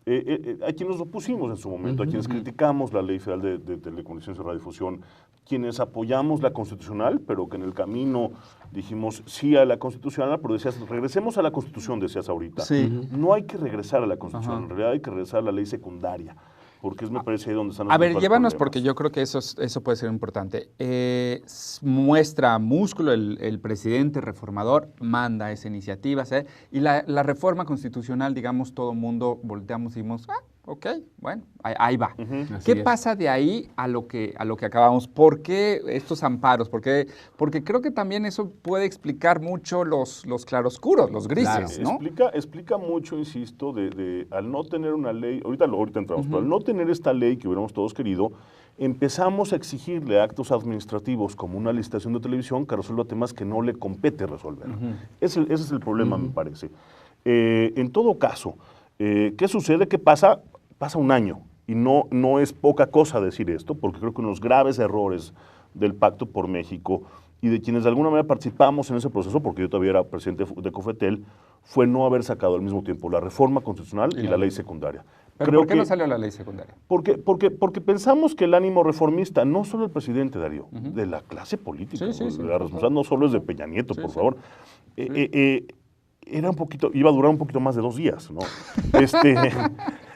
A quienes nos opusimos en su momento, a quienes criticamos la Ley Federal de Telecomunicaciones y Radiodifusión, quienes apoyamos la Constitucional, pero que en el camino dijimos sí a la Constitucional, pero decías, regresemos a la Constitución, decías ahorita. Sí. No hay que regresar a la Constitución, en realidad hay que regresar a la ley secundaria, porque es, me parece, ahí donde están los A ver, llévanos, problemas. Porque yo creo que eso puede ser importante. Muestra músculo el presidente reformador, manda esa iniciativa, ¿sabes? Y la reforma constitucional, digamos, todo mundo volteamos y decimos, ok, bueno, ahí va. ¿Qué pasa de ahí a lo que acabamos? ¿Por qué estos amparos? Porque creo que también eso puede explicar mucho los claroscuros, los grises, ¿no? Explica mucho, insisto, al no tener una ley, ahorita entramos, pero al no tener esta ley que hubiéramos todos querido, empezamos a exigirle actos administrativos como una licitación de televisión que resuelva temas que no le compete resolver. Ese es el problema, me parece. En todo caso, ¿qué sucede? ¿Qué pasa? Pasa un año, y no es poca cosa decir esto, porque creo que uno de los graves errores del Pacto por México y de quienes de alguna manera participamos en ese proceso, porque yo todavía era presidente de COFETEL, fue no haber sacado al mismo tiempo la reforma constitucional y la ley secundaria. ¿Pero por qué no salió la ley secundaria? Porque pensamos que el ánimo reformista, no solo el presidente Darío, de la clase política, la responsabilidad no solo es de Peña Nieto, por favor, era un poquito, iba a durar un poquito más de 2 días, ¿no?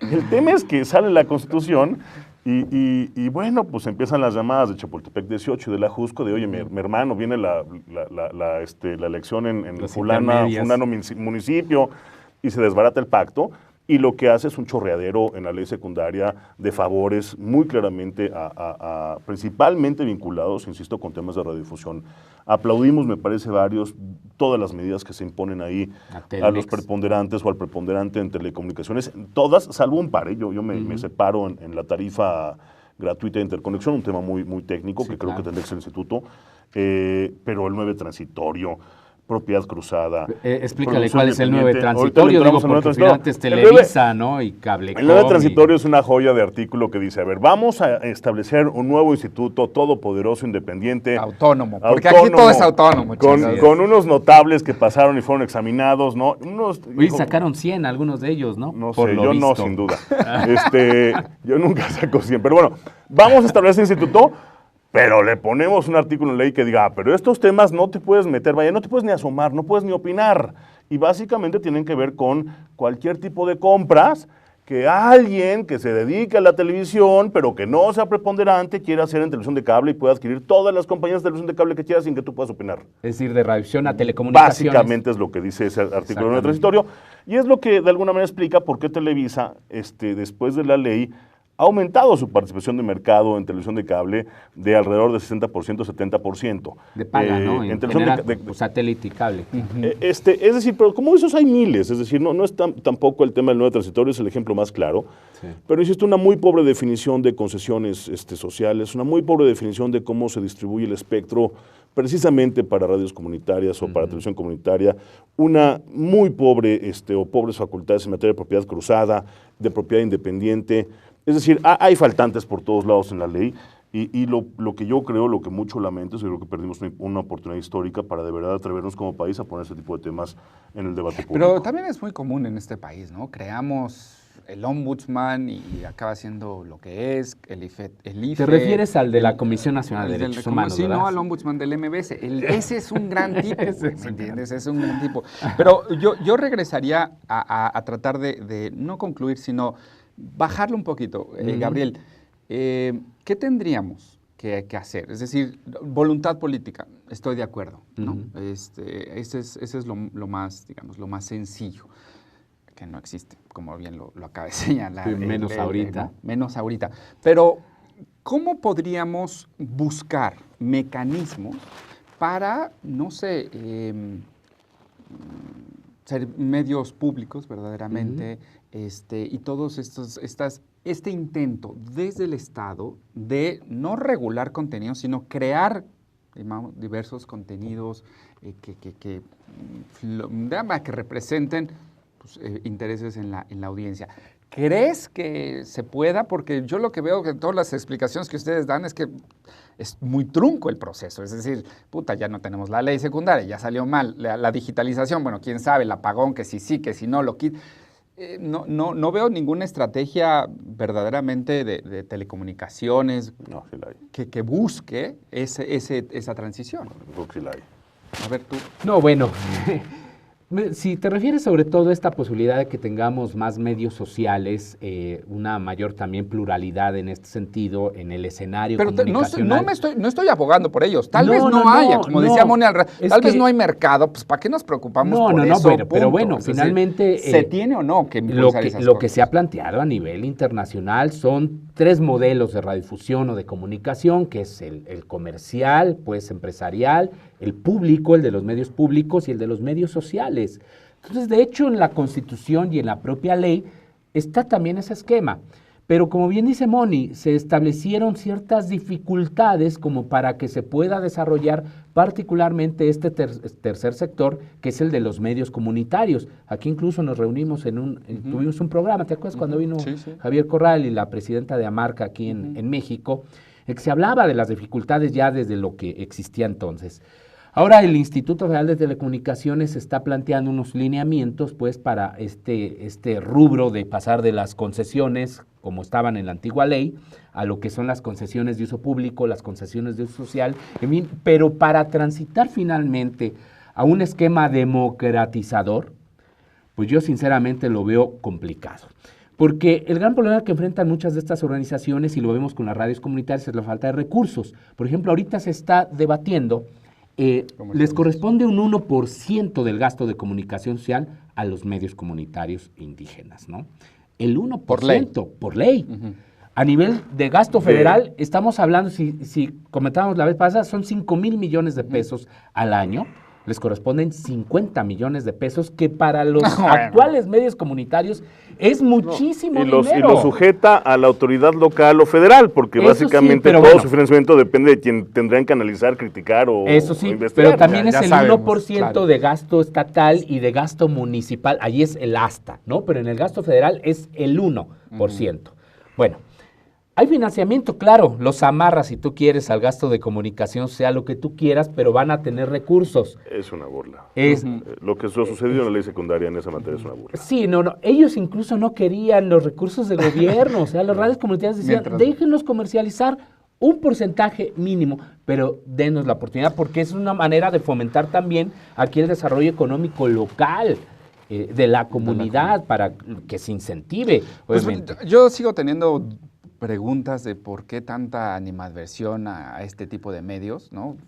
El tema es que sale la Constitución y bueno, pues empiezan las llamadas de Chapultepec 18 y de la Jusco de, oye, mi hermano, viene la elección en fulano municipio, y se desbarata el pacto, y lo que hace es un chorreadero en la ley secundaria de favores muy claramente principalmente vinculados, insisto, con temas de radiodifusión. Aplaudimos, me parece, todas las medidas que se imponen ahí a los preponderantes o al preponderante en telecomunicaciones, todas, salvo un par, yo me separo en la tarifa gratuita de interconexión, un tema muy, muy técnico que creo que tendría que ser el instituto, pero el 9 transitorio, propiedad cruzada. Explícale cuál es el 9 transitorio, digo, porque antes Televisa, ¿no? Y Cablecom. El 9 transitorio es una joya de artículo que dice, a ver, vamos a establecer un nuevo instituto todopoderoso, independiente. Autónomo, porque aquí todo es autónomo. Con unos notables que pasaron y fueron examinados, ¿no? Sacaron 100 algunos de ellos, ¿no? No sé, yo no, sin duda. Yo nunca saco 100, pero bueno, vamos a establecer ese instituto, pero le ponemos un artículo en ley que diga, pero estos temas no te puedes meter, no te puedes ni asomar, no puedes ni opinar. Y básicamente tienen que ver con cualquier tipo de compras que alguien que se dedique a la televisión, pero que no sea preponderante, quiera hacer en televisión de cable y pueda adquirir todas las compañías de televisión de cable que quiera sin que tú puedas opinar. Es decir, de radiodifusión a telecomunicaciones. Básicamente es lo que dice ese artículo en el transitorio, y es lo que de alguna manera explica por qué Televisa, después de la ley, ha aumentado su participación de mercado en televisión de cable de alrededor de 60%, 70%. De paga, ¿no? En general, satélite y cable. Es decir, pero como esos hay miles, es decir, no es tampoco el tema del 9 transitorio, es el ejemplo más claro, pero insisto, una muy pobre definición de concesiones sociales, una muy pobre definición de cómo se distribuye el espectro precisamente para radios comunitarias o para televisión comunitaria, una muy pobre o pobres facultades en materia de propiedad cruzada, de propiedad independiente. Es decir, hay faltantes por todos lados en la ley. Y lo que yo creo, lo que mucho lamento, es que creo que perdimos una oportunidad histórica para de verdad atrevernos como país a poner ese tipo de temas en el debate público. Pero también es muy común en este país, ¿no? Creamos el ombudsman y acaba siendo lo que es, el IFE. ¿Te refieres al de la Comisión Nacional de Derechos Humanos, sí, verdad? no, al ombudsman del MBS. Ese es un gran tipo, ¿me entiendes? Es un gran tipo. Pero yo regresaría a tratar de no concluir, sino bajarlo un poquito. Gabriel, ¿qué tendríamos que hacer? Es decir, voluntad política, estoy de acuerdo, ¿no? Ese es lo más, digamos, lo más sencillo, que no existe, como bien lo acaba de señalar. Sí, menos ahorita. ¿no? Menos ahorita. Pero, ¿cómo podríamos buscar mecanismos para, no sé, ser medios públicos verdaderamente, y todos este intento desde el Estado de no regular contenidos, sino crear diversos contenidos que representen intereses en la audiencia. ¿Crees que se pueda? Porque yo lo que veo que todas las explicaciones que ustedes dan es que es muy trunco el proceso. Es decir, ya no tenemos la ley secundaria, ya salió mal. La digitalización, bueno, quién sabe, el apagón, que sí, que si no, lo quita. No veo ninguna estrategia verdaderamente de telecomunicaciones que busque esa transición. Sí la hay. A ver tú. No, bueno, si te refieres sobre todo a esta posibilidad de que tengamos más medios sociales, una mayor también pluralidad en este sentido, en el escenario comunicacional. No estoy abogando por ellos. Tal vez no haya, como decía Moni, tal vez no hay mercado, pues ¿para qué nos preocupamos por eso? Pero bueno, finalmente... ¿se tiene o no que impulsar esas Lo cosas? que se ha planteado a nivel internacional son 3 modelos de radiodifusión o de comunicación, que es el comercial, pues empresarial, el público, el de los medios públicos y el de los medios sociales. Entonces, de hecho, en la Constitución y en la propia ley está también ese esquema. Pero como bien dice Moni, se establecieron ciertas dificultades como para que se pueda desarrollar particularmente este tercer sector, que es el de los medios comunitarios. Aquí incluso nos reunimos tuvimos un programa, ¿te acuerdas cuando vino Javier Corral y la presidenta de Amarca aquí en México? Que se hablaba de las dificultades ya desde lo que existía entonces. Ahora el Instituto Federal de Telecomunicaciones está planteando unos lineamientos pues para este rubro de pasar de las concesiones, como estaban en la antigua ley, a lo que son las concesiones de uso público, las concesiones de uso social, en fin, pero para transitar finalmente a un esquema democratizador, pues yo sinceramente lo veo complicado. Porque el gran problema que enfrentan muchas de estas organizaciones, y lo vemos con las radios comunitarias, es la falta de recursos. Por ejemplo, ahorita se está debatiendo, les corresponde un 1% del gasto de comunicación social a los medios comunitarios indígenas, ¿no? El 1% por ley. A nivel de gasto federal, estamos hablando, si comentábamos la vez pasada, son 5,000 millones de pesos al año. Les corresponden 50 millones de pesos, que para los actuales medios comunitarios es muchísimo dinero. Y lo sujeta a la autoridad local o federal, porque básicamente todo su financiamiento depende de quien tendrían que analizar, criticar o investigar. Pero también es el 1% de gasto estatal y de gasto municipal, ahí es el asta, ¿no? Pero en el gasto federal es el 1%. Bueno, hay financiamiento, claro, los amarras si tú quieres al gasto de comunicación, sea lo que tú quieras, pero van a tener recursos. Es una burla. Lo que sucedió en la ley secundaria en esa materia es una burla. Sí, ellos incluso no querían los recursos del gobierno, o sea, las radios comunitarias decían, déjenos comercializar un porcentaje mínimo, pero denos la oportunidad, porque es una manera de fomentar también aquí el desarrollo económico local de la comunidad, para que se incentive. Pues, yo sigo teniendo preguntas de por qué tanta animadversión a este tipo de medios, ¿no?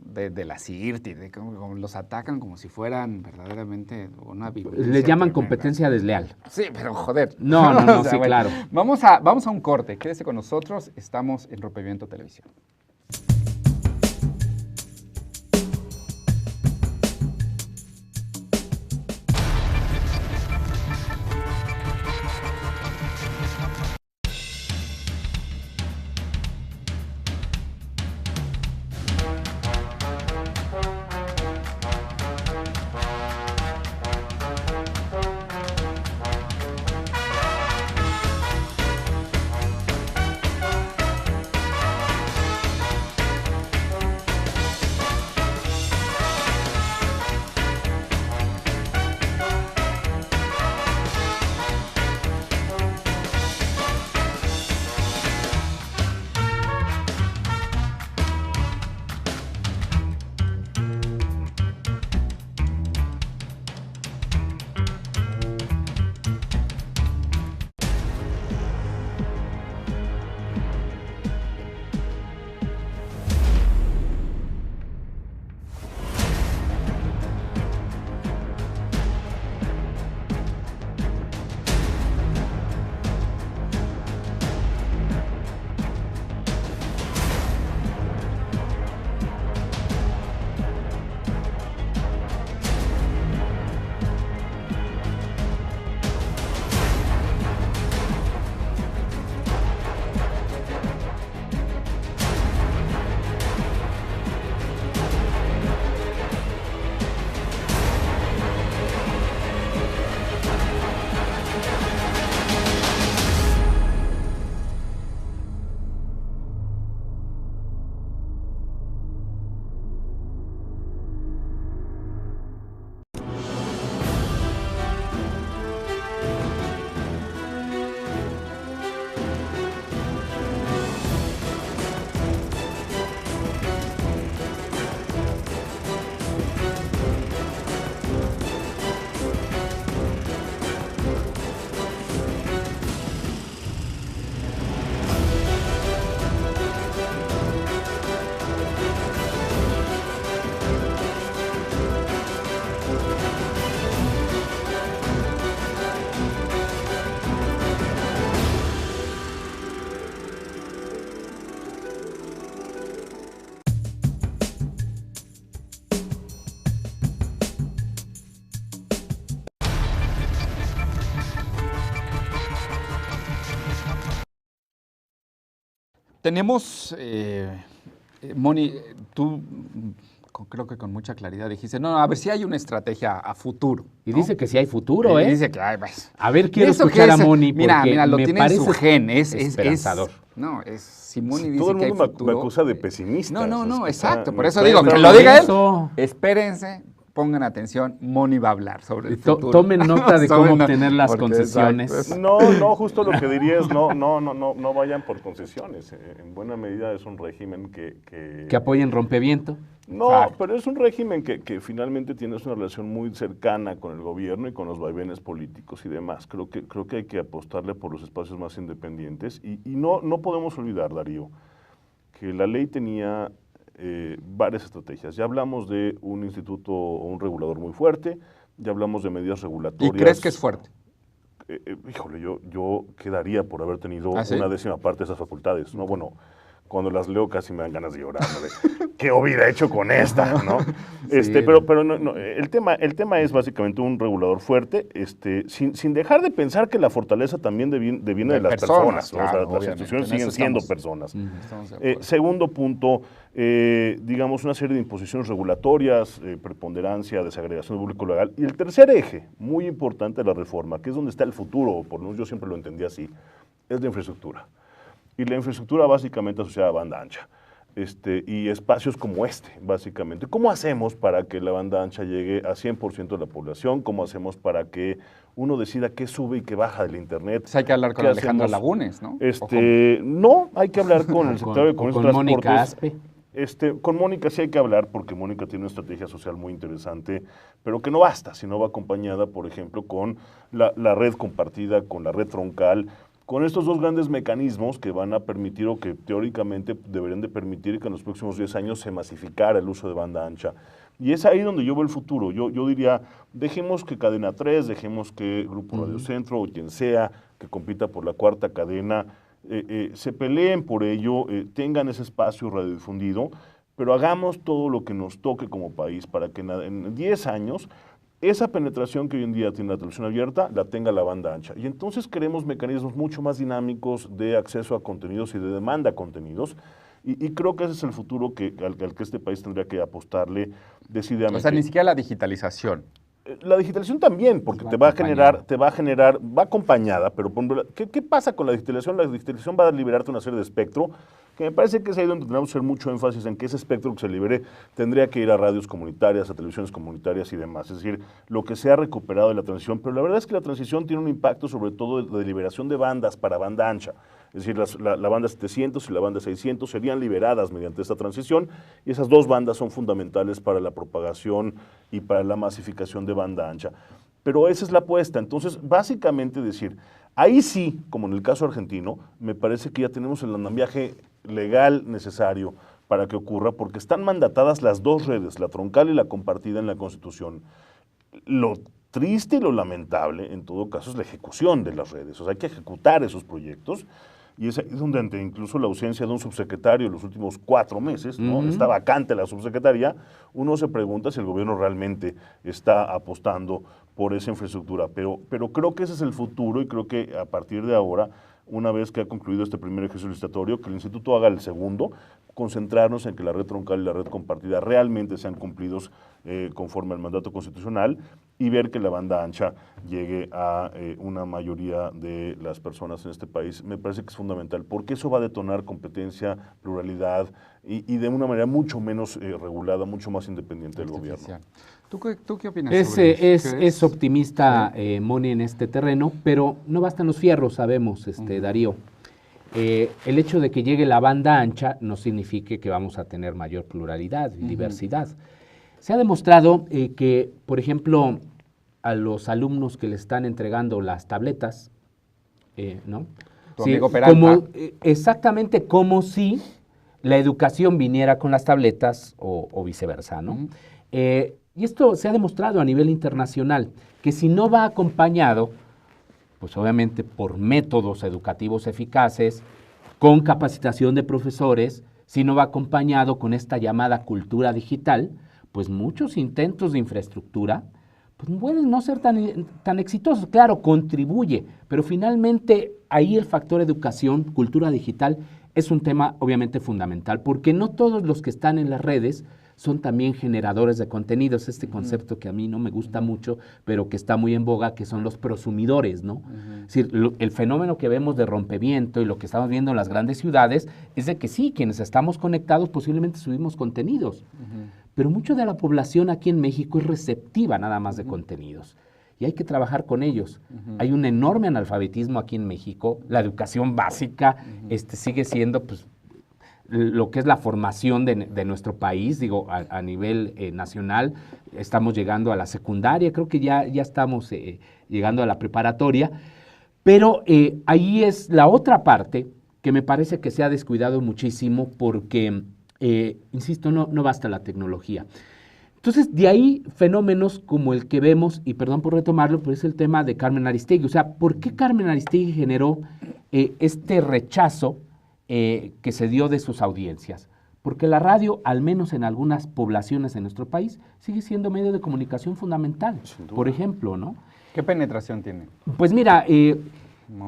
De la CIRT, de cómo los atacan como si fueran verdaderamente una violencia. Les llaman competencia desleal. Sí, pero joder. No, sí, claro. Vamos a un corte. Quédese con nosotros. Estamos en Rompimiento Televisión. tenemos, Moni, tú creo que con mucha claridad dijiste, no, a ver si hay una estrategia a futuro. Y dice que sí hay futuro, y dice que hay, pues. A ver, quiero escuchar a Moni, mira, lo me tiene parece en su gen, es esperanzador. Si Moni dice todo el que hay mundo futuro, me acusa de pesimista. No, exacto, por eso digo, que lo diga él, espérense, pongan atención, Moni va a hablar sobre el futuro. Tomen nota de cómo obtener las concesiones. No, justo lo que diría es no vayan por concesiones. En buena medida es un régimen que apoyen rompeviento. No, pero es un régimen que finalmente tiene una relación muy cercana con el gobierno y con los vaivenes políticos y demás. Creo que hay que apostarle por los espacios más independientes y no podemos olvidar, Darío, que la ley tenía varias estrategias. Ya hablamos de un instituto o un regulador muy fuerte, ya hablamos de medidas regulatorias. ¿Y crees que es fuerte? Híjole, yo quedaría por haber tenido ¿Ah, sí? una 10ª parte de esas facultades. No, bueno, cuando las leo casi me dan ganas de llorar, ¿no? ¿Qué hubiera hecho con esta, no? Sí. Pero no, el tema es básicamente un regulador fuerte, sin dejar de pensar que la fortaleza también deviene de las personas, ¿no? Claro, o sea, las instituciones siguen siendo personas. Segundo punto, digamos, una serie de imposiciones regulatorias, preponderancia, desagregación del público legal. Y el tercer eje, muy importante de la reforma, que es donde está el futuro, por lo menos yo siempre lo entendí así, es la infraestructura. Y la infraestructura básicamente asociada a banda ancha. Y espacios como básicamente. ¿Cómo hacemos para que la banda ancha llegue a 100% de la población? ¿Cómo hacemos para que uno decida qué sube y qué baja del Internet? Pues hay que hablar con Alejandra Lagunes, ¿no? No, hay que hablar con el secretario de Comercio y Transportes. Mónica Aspe. Con Mónica sí hay que hablar, porque Mónica tiene una estrategia social muy interesante, pero que no basta, sino va acompañada, por ejemplo, con la red compartida, con la red troncal, con estos dos grandes mecanismos que van a permitir o que teóricamente deberían de permitir que en los próximos 10 años se masificara el uso de banda ancha. Y es ahí donde yo veo el futuro. Yo diría, dejemos que Cadena 3, dejemos que Grupo Radio Centro o quien sea que compita por la cuarta cadena, se peleen por ello, tengan ese espacio radiodifundido, pero hagamos todo lo que nos toque como país para que en 10 años esa penetración que hoy en día tiene la televisión abierta la tenga la banda ancha. Y entonces queremos mecanismos mucho más dinámicos de acceso a contenidos y de demanda a contenidos. Y creo que ese es el futuro al que este país tendría que apostarle decididamente. O sea, ni siquiera la digitalización. La digitalización también, porque va acompañada, pero ¿qué pasa con la digitalización? La digitalización va a liberarte una serie de espectro, que me parece que es ahí donde tenemos que hacer mucho énfasis en que ese espectro que se libere tendría que ir a radios comunitarias, a televisiones comunitarias y demás. Es decir, lo que se ha recuperado de la transición, pero la verdad es que la transición tiene un impacto sobre todo de liberación de bandas para banda ancha. Es decir, la banda 700 y la banda 600 serían liberadas mediante esta transición y esas dos bandas son fundamentales para la propagación y para la masificación de banda ancha. Pero esa es la apuesta. Entonces, básicamente decir, ahí sí, como en el caso argentino, me parece que ya tenemos el andamiaje legal necesario para que ocurra, porque están mandatadas las dos redes, la troncal y la compartida en la Constitución. Lo triste y lo lamentable, en todo caso, es la ejecución de las redes. O sea, hay que ejecutar esos proyectos. Y es donde ante incluso la ausencia de un subsecretario en los últimos 4 meses, ¿no? Está vacante la subsecretaría, uno se pregunta si el gobierno realmente está apostando por esa infraestructura. Pero creo que ese es el futuro y creo que a partir de ahora, una vez que ha concluido este primer ejercicio licitatorio, que el instituto haga el segundo, concentrarnos en que la red troncal y la red compartida realmente sean cumplidos conforme al mandato constitucional y ver que la banda ancha llegue a una mayoría de las personas en este país. Me parece que es fundamental, porque eso va a detonar competencia, pluralidad y de una manera mucho menos regulada, mucho más independiente del gobierno. ¿Tú qué opinas sobre eso? Es optimista Moni en este terreno, pero no bastan los fierros, sabemos, Darío. El hecho de que llegue la banda ancha no significa que vamos a tener mayor pluralidad y diversidad. Se ha demostrado que, por ejemplo, a los alumnos que le están entregando las tabletas, ¿no? Tu amigo Peralta. Exactamente como si la educación viniera con las tabletas o viceversa, ¿no? Y esto se ha demostrado a nivel internacional, que si no va acompañado, pues obviamente por métodos educativos eficaces, con capacitación de profesores, si no va acompañado con esta llamada cultura digital, pues muchos intentos de infraestructura pues pueden no ser tan exitosos. Claro, contribuye, pero finalmente ahí el factor educación, cultura digital, es un tema obviamente fundamental, porque no todos los que están en las redes son también generadores de contenidos, este concepto que a mí no me gusta mucho, pero que está muy en boga, que son los prosumidores, ¿no? Es decir, el fenómeno que vemos de rompeviento y lo que estamos viendo en las grandes ciudades es de que sí, quienes estamos conectados posiblemente subimos contenidos, pero mucho de la población aquí en México es receptiva nada más de contenidos. Y hay que trabajar con ellos. Hay un enorme analfabetismo aquí en México. La educación básica sigue siendo pues, lo que es la formación de nuestro país, digo, a nivel nacional. Estamos llegando a la secundaria, creo que ya estamos llegando a la preparatoria, pero ahí es la otra parte que me parece que se ha descuidado muchísimo porque, insisto, no basta la tecnología. Entonces, de ahí fenómenos como el que vemos, y perdón por retomarlo, pero es el tema de Carmen Aristegui. O sea, ¿por qué Carmen Aristegui generó este rechazo que se dio de sus audiencias? Porque la radio, al menos en algunas poblaciones de nuestro país, sigue siendo medio de comunicación fundamental, por ejemplo, ¿no? ¿Qué penetración tiene? Pues mira,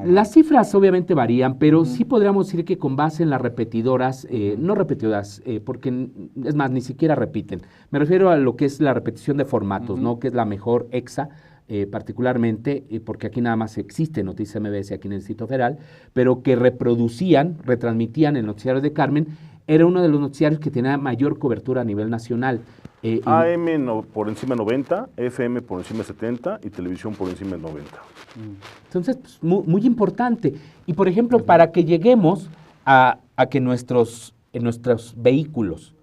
las cifras obviamente varían, pero sí podríamos decir que con base en las repetidoras, no repetidoras, porque es más, ni siquiera repiten. Me refiero a lo que es la repetición de formatos, ¿no? Que es la mejor EXA, particularmente, porque aquí nada más existe Noticias MBS aquí en el Distrito Federal, pero que retransmitían el noticiario de Carmen, era uno de los noticiarios que tenía mayor cobertura a nivel nacional. AM por encima de 90, FM por encima de 70 y televisión por encima de 90. Entonces, pues, muy importante. Y, por ejemplo, para que lleguemos a que en nuestros vehículos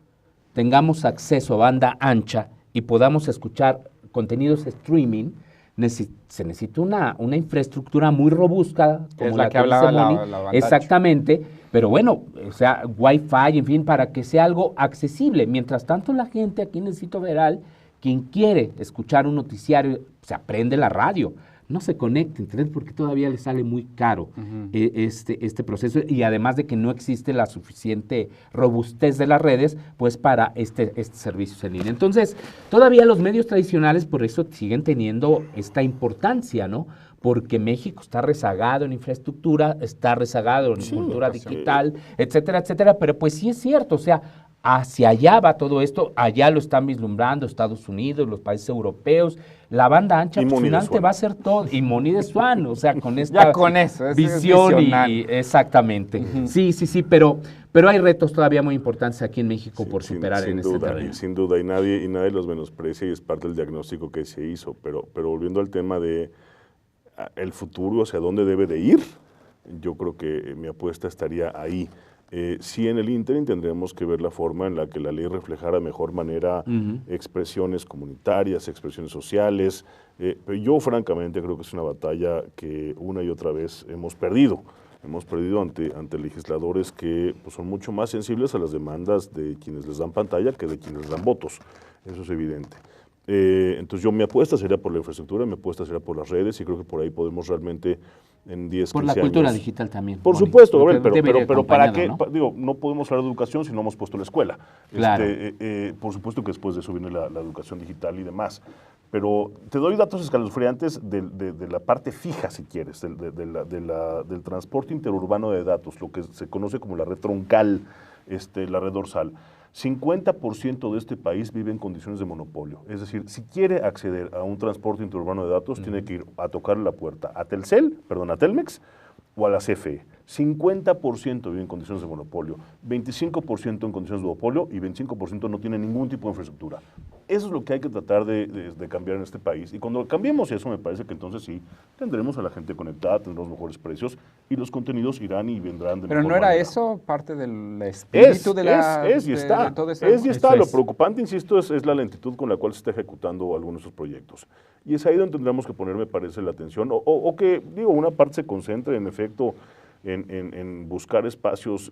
tengamos acceso a banda ancha y podamos escuchar contenidos streaming, se necesita una infraestructura muy robusta, como la que hablaba Moni, la exactamente, pero bueno, o sea, Wi-Fi, en fin, para que sea algo accesible. Mientras tanto, la gente aquí en el Distrito Federal, quien quiere escuchar un noticiario, se aprende la radio, no se conecta a internet porque todavía le sale muy caro este proceso, y además de que no existe la suficiente robustez de las redes, pues para este servicio en línea. Entonces, todavía los medios tradicionales por eso siguen teniendo esta importancia, ¿no? Porque México está rezagado en infraestructura, está rezagado en cultura digital, etcétera, etcétera, pero pues sí es cierto, o sea, hacia allá va todo esto, allá lo están vislumbrando Estados Unidos, los países europeos, la banda ancha finalmente va a ser todo, y Moni de Swan, o sea, con esta visión y exactamente. Sí, pero hay retos todavía muy importantes aquí en México por superar en este terreno. Sin duda, y nadie los menosprecia y es parte del diagnóstico que se hizo, pero volviendo al tema de el futuro, hacia dónde debe de ir, yo creo que mi apuesta estaría ahí. Sí, en el ínterin tendremos que ver la forma en la que la ley reflejara de mejor manera expresiones comunitarias, expresiones sociales, pero yo francamente creo que es una batalla que una y otra vez hemos perdido. Hemos perdido ante legisladores que pues, son mucho más sensibles a las demandas de quienes les dan pantalla que de quienes les dan votos. Eso es evidente. Entonces mi apuesta sería por la infraestructura, mi apuesta sería por las redes y creo que por ahí podemos realmente en 10, 15 años. Por la cultura digital también. Por supuesto, Gabriel, pero ¿para qué? ¿No? Digo, no podemos hablar de educación si no hemos puesto la escuela. Claro. Por supuesto que después de eso viene la educación digital y demás. Pero te doy datos escalofriantes de la parte fija, si quieres, del transporte interurbano de datos, lo que se conoce como la red troncal, la red dorsal. 50% de este país vive en condiciones de monopolio. Es decir, si quiere acceder a un transporte interurbano de datos, tiene que ir a tocarle la puerta a Telmex o a la CFE. 50% vive en condiciones de monopolio, 25% en condiciones de duopolio y 25% no tiene ningún tipo de infraestructura. Eso es lo que hay que tratar de cambiar en este país. Y cuando cambiemos eso, me parece que entonces sí, tendremos a la gente conectada, tendremos mejores precios y los contenidos irán y vendrán de Pero mejor no era manera. Eso parte del espíritu de todo eso. Es y está. Lo preocupante, insisto, es la lentitud con la cual se está ejecutando algunos de esos proyectos. Y es ahí donde tendremos que poner, me parece, la atención, o que, digo, una parte se concentre, en efecto, en buscar espacios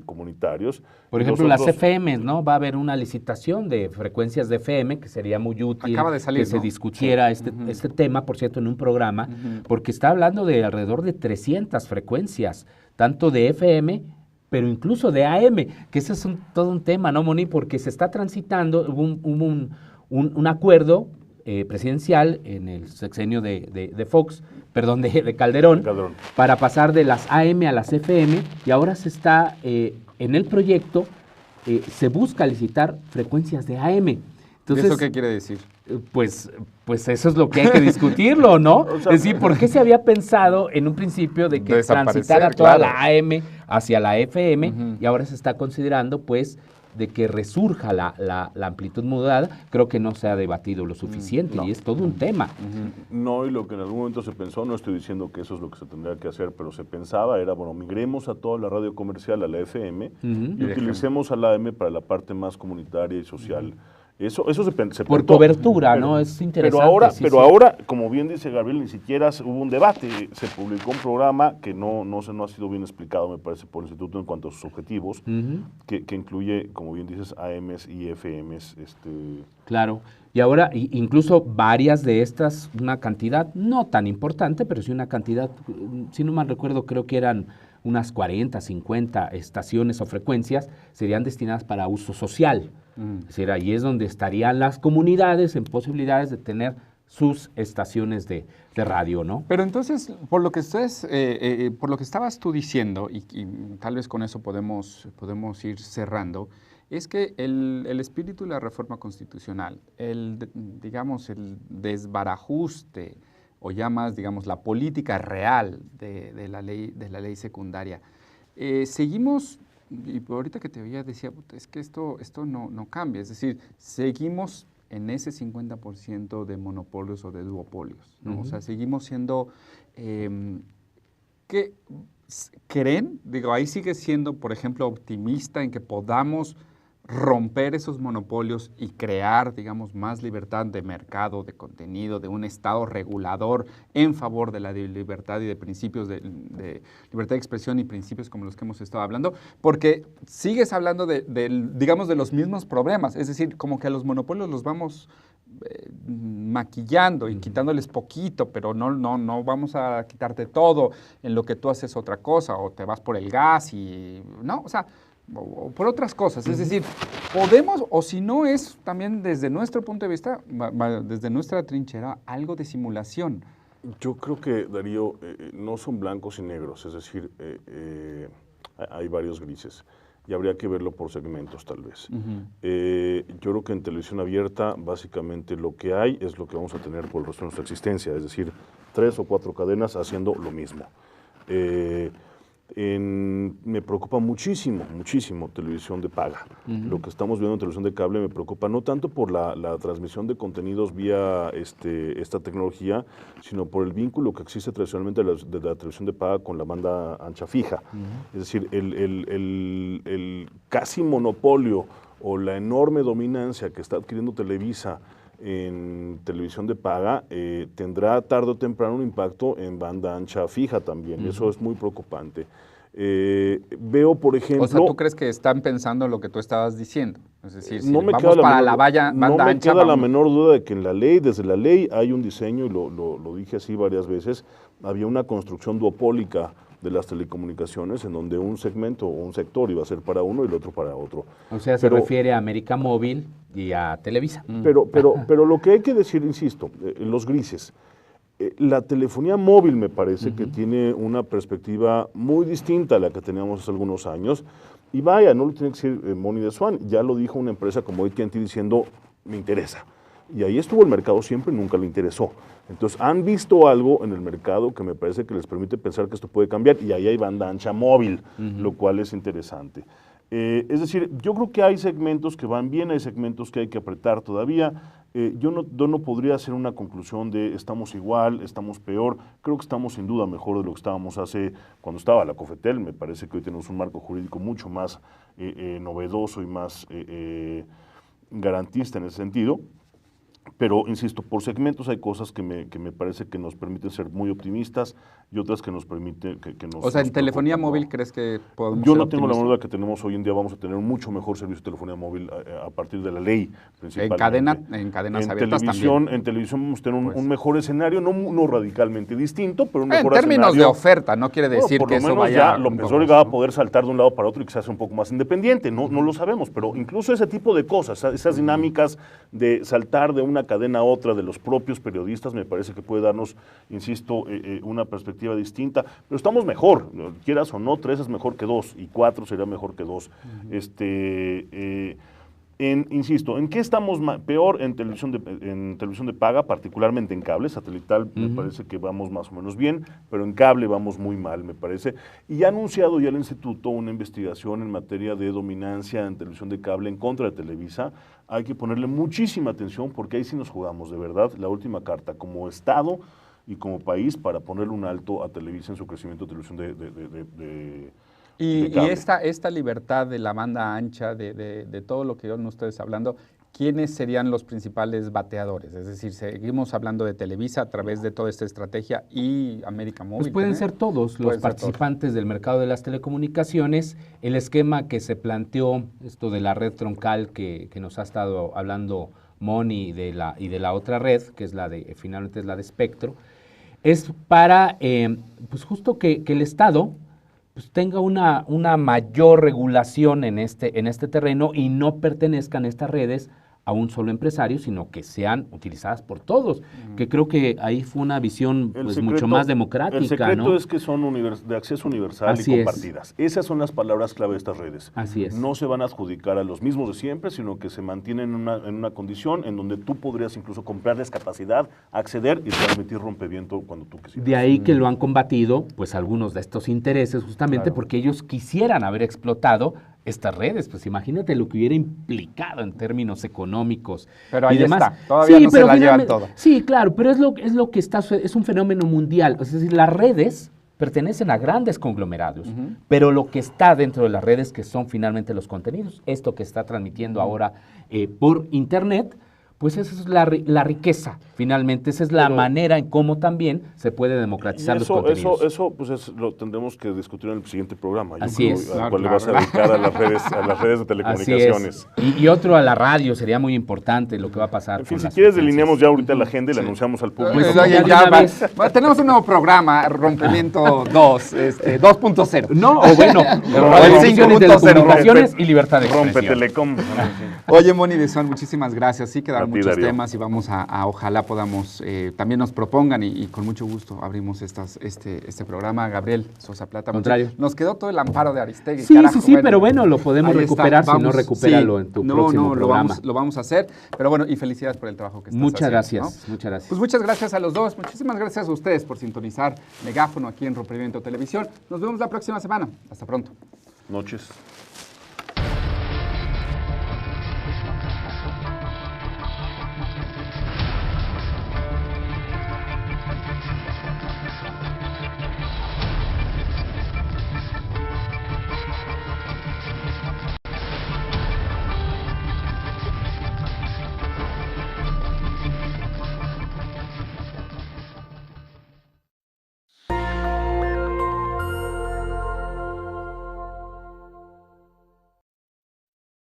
comunitarios. Por ejemplo, las FM, ¿no? Va a haber una licitación de frecuencias de FM, que sería muy útil que se discutiera este tema, por cierto, en un programa, porque está hablando de alrededor de 300 frecuencias, tanto de FM, pero incluso de AM, que ese es todo un tema, ¿no, Moni? Porque se está transitando, hubo un acuerdo presidencial en el sexenio de Fox, perdón, de Calderón, para pasar de las AM a las FM, y ahora se está en el proyecto, se busca licitar frecuencias de AM. Entonces, ¿eso qué quiere decir? Pues eso es lo que hay que discutirlo, ¿no? O sea, es decir, ¿por qué se había pensado en un principio de que transitara toda la AM hacia la FM y ahora se está considerando, pues, de que resurja la amplitud modulada? Creo que no se ha debatido lo suficiente y es todo un tema. No, y lo que en algún momento se pensó, no estoy diciendo que eso es lo que se tendría que hacer, pero se pensaba era, bueno, migremos a toda la radio comercial a la FM y utilicemos a la AM para la parte más comunitaria y social. Eso se pensó. Por cobertura, ¿no? Es interesante. Pero ahora, como bien dice Gabriel, ni siquiera hubo un debate. Se publicó un programa que no ha sido bien explicado, me parece, por el Instituto en cuanto a sus objetivos, que incluye, como bien dices, AMs y FMs. Claro. Y ahora, incluso varias de estas, una cantidad no tan importante, pero sí una cantidad, si no mal recuerdo, creo que eran unas 40, 50 estaciones o frecuencias, serían destinadas para uso social. Es decir, ahí es donde estarían las comunidades en posibilidades de tener sus estaciones de radio, ¿no? Pero entonces, por lo que estabas tú diciendo, y tal vez con eso podemos ir cerrando, es que el espíritu de la reforma constitucional, el desbarajuste, o ya más, digamos, la política real de la ley secundaria, seguimos. Y ahorita que te veía decía, es que esto no cambia, es decir, seguimos en ese 50% de monopolios o de duopolios, ¿no? O sea, seguimos siendo, ¿qué creen? Digo, ahí sigue siendo, por ejemplo, optimista en que podamos romper esos monopolios y crear, digamos, más libertad de mercado, de contenido, de un Estado regulador en favor de la libertad y de principios de libertad de expresión y principios como los que hemos estado hablando, porque sigues hablando digamos, de los mismos problemas, es decir, como que a los monopolios los vamos maquillando y quitándoles poquito, pero no vamos a quitarte todo en lo que tú haces otra cosa, o te vas por el gas y, ¿no? O sea, o por otras cosas, es decir, podemos, o si no es también desde nuestro punto de vista, desde nuestra trinchera, algo de simulación. Yo creo que, Darío, no son blancos y negros, es decir, hay varios grises y habría que verlo por segmentos tal vez. Yo creo que en televisión abierta básicamente lo que hay es lo que vamos a tener por el resto de nuestra existencia, es decir, 3 o 4 cadenas haciendo lo mismo. Me preocupa muchísimo televisión de paga. Lo que estamos viendo en televisión de cable me preocupa no tanto por la transmisión de contenidos vía esta tecnología, sino por el vínculo que existe tradicionalmente de la televisión de paga con la banda ancha fija. Es decir, el casi monopolio o la enorme dominancia que está adquiriendo Televisa en televisión de paga tendrá tarde o temprano un impacto en banda ancha fija también. Eso es muy preocupante. Veo, por ejemplo... O sea, ¿tú crees que están pensando en lo que tú estabas diciendo? Es decir, si vamos para la banda ancha... No me queda la menor duda de que en la ley, desde la ley, hay un diseño, y lo dije así varias veces, había una construcción duopólica de las telecomunicaciones, en donde un segmento o un sector iba a ser para uno y el otro para otro. O sea, se refiere a América Móvil y a Televisa. Pero lo que hay que decir, insisto, los grises, la telefonía móvil me parece que tiene una perspectiva muy distinta a la que teníamos hace algunos años, y vaya, no lo tiene que decir Moni de Swan, ya lo dijo una empresa como AT&T diciendo, me interesa. Y ahí estuvo el mercado siempre, nunca le interesó. Entonces han visto algo en el mercado que me parece que les permite pensar que esto puede cambiar, y ahí hay banda ancha móvil, lo cual es interesante. Es decir, yo creo que hay segmentos que van bien, hay segmentos que hay que apretar todavía. Yo no podría hacer una conclusión de estamos igual, estamos peor. Creo que estamos sin duda mejor de lo que estábamos cuando estaba la COFETEL. Me parece que hoy tenemos un marco jurídico mucho más novedoso y más garantista en ese sentido. Pero, insisto, por segmentos hay cosas que me parece que nos permiten ser muy optimistas y otras que nos permiten... O sea, en telefonía móvil, ¿crees que podemos Yo no tengo la menor duda que tenemos hoy en día, vamos a tener un mucho mejor servicio de telefonía móvil a partir de la ley, principalmente. En cadenas abiertas también. En televisión vamos a tener un mejor escenario, no radicalmente distinto, pero un mejor escenario. En términos de oferta, no quiere decir que eso vaya... Por lo menos ya López va a poder saltar de un lado para otro y quizás un poco más independiente, no lo sabemos, pero incluso ese tipo de cosas, esas dinámicas de saltar de una una cadena a otra de los propios periodistas, me parece que puede darnos, insisto, una perspectiva distinta. Pero estamos mejor, quieras o no, 3 es mejor que 2 y 4 sería mejor que 2. Insisto, ¿en qué estamos peor en televisión de paga, particularmente en cable? Satelital me parece que vamos más o menos bien, pero en cable vamos muy mal, me parece. Y ha anunciado ya el instituto una investigación en materia de dominancia en televisión de cable en contra de Televisa. Hay que ponerle muchísima atención porque ahí sí nos jugamos, de verdad, la última carta como Estado y como país para ponerle un alto a Televisa en su crecimiento de televisión Y esta libertad de la banda ancha, de todo lo que iban ustedes hablando, ¿quiénes serían los principales bateadores? Es decir, seguimos hablando de Televisa a través de toda esta estrategia y América Móvil. Pues pueden ser todos los participantes del mercado de las telecomunicaciones. El esquema que se planteó, esto de la red troncal que nos ha estado hablando Moni y de la otra red, que es finalmente es la de Espectro, es para pues justo que el Estado pues tenga una mayor regulación en este terreno y no pertenezcan estas redes a un solo empresario, sino que sean utilizadas por todos, que creo que ahí fue una visión pues mucho más democrática. El secreto es que son de acceso universal y compartidas. Esas son las palabras clave de estas redes. Así es. No se van a adjudicar a los mismos de siempre, sino que se mantienen en una condición en donde tú podrías incluso comprarles capacidad, acceder y transmitir rompeviento cuando tú quisieras. De ahí que lo han combatido pues algunos de estos intereses, justamente porque ellos quisieran haber explotado estas redes, pues imagínate lo que hubiera implicado en términos económicos. Pero ahí y demás. Está, todavía no se la llevan todo. Sí, claro, pero es lo que está, es un fenómeno mundial. Es decir, las redes pertenecen a grandes conglomerados, pero lo que está dentro de las redes, que son finalmente los contenidos, esto que está transmitiendo ahora por internet, pues esa es la riqueza, finalmente, esa es la manera en cómo también se puede democratizar los contenidos. Eso pues lo tendremos que discutir en el siguiente programa. Así es. Al cual le vas a dedicar a las redes de telecomunicaciones. Y otro a la radio, sería muy importante lo que va a pasar. En fin, si quieres delineamos ya ahorita la agenda y la anunciamos al público. Pues, tenemos un nuevo programa, Rompimiento 2.0. No, o bueno, telecomunicaciones y libertad de expresión. Rompe Telecom. Oye, Moni de Swan, muchísimas gracias. Sí quedaron muchos temas y vamos ojalá podamos, también nos propongan y con mucho gusto abrimos este programa. Gabriel Sosa Plata. Contrario. Nos quedó todo el amparo de Aristegui. Sí, carajo, sí, pero bueno, lo podemos recuperar, si no, recupéralo en tu próximo programa. Lo vamos a hacer, pero bueno, y felicidades por el trabajo que estás haciendo. Muchas gracias, ¿no? Muchas gracias. Pues muchas gracias a los dos, muchísimas gracias a ustedes por sintonizar Megáfono aquí en Rompimiento Televisión. Nos vemos la próxima semana. Hasta pronto. Noches.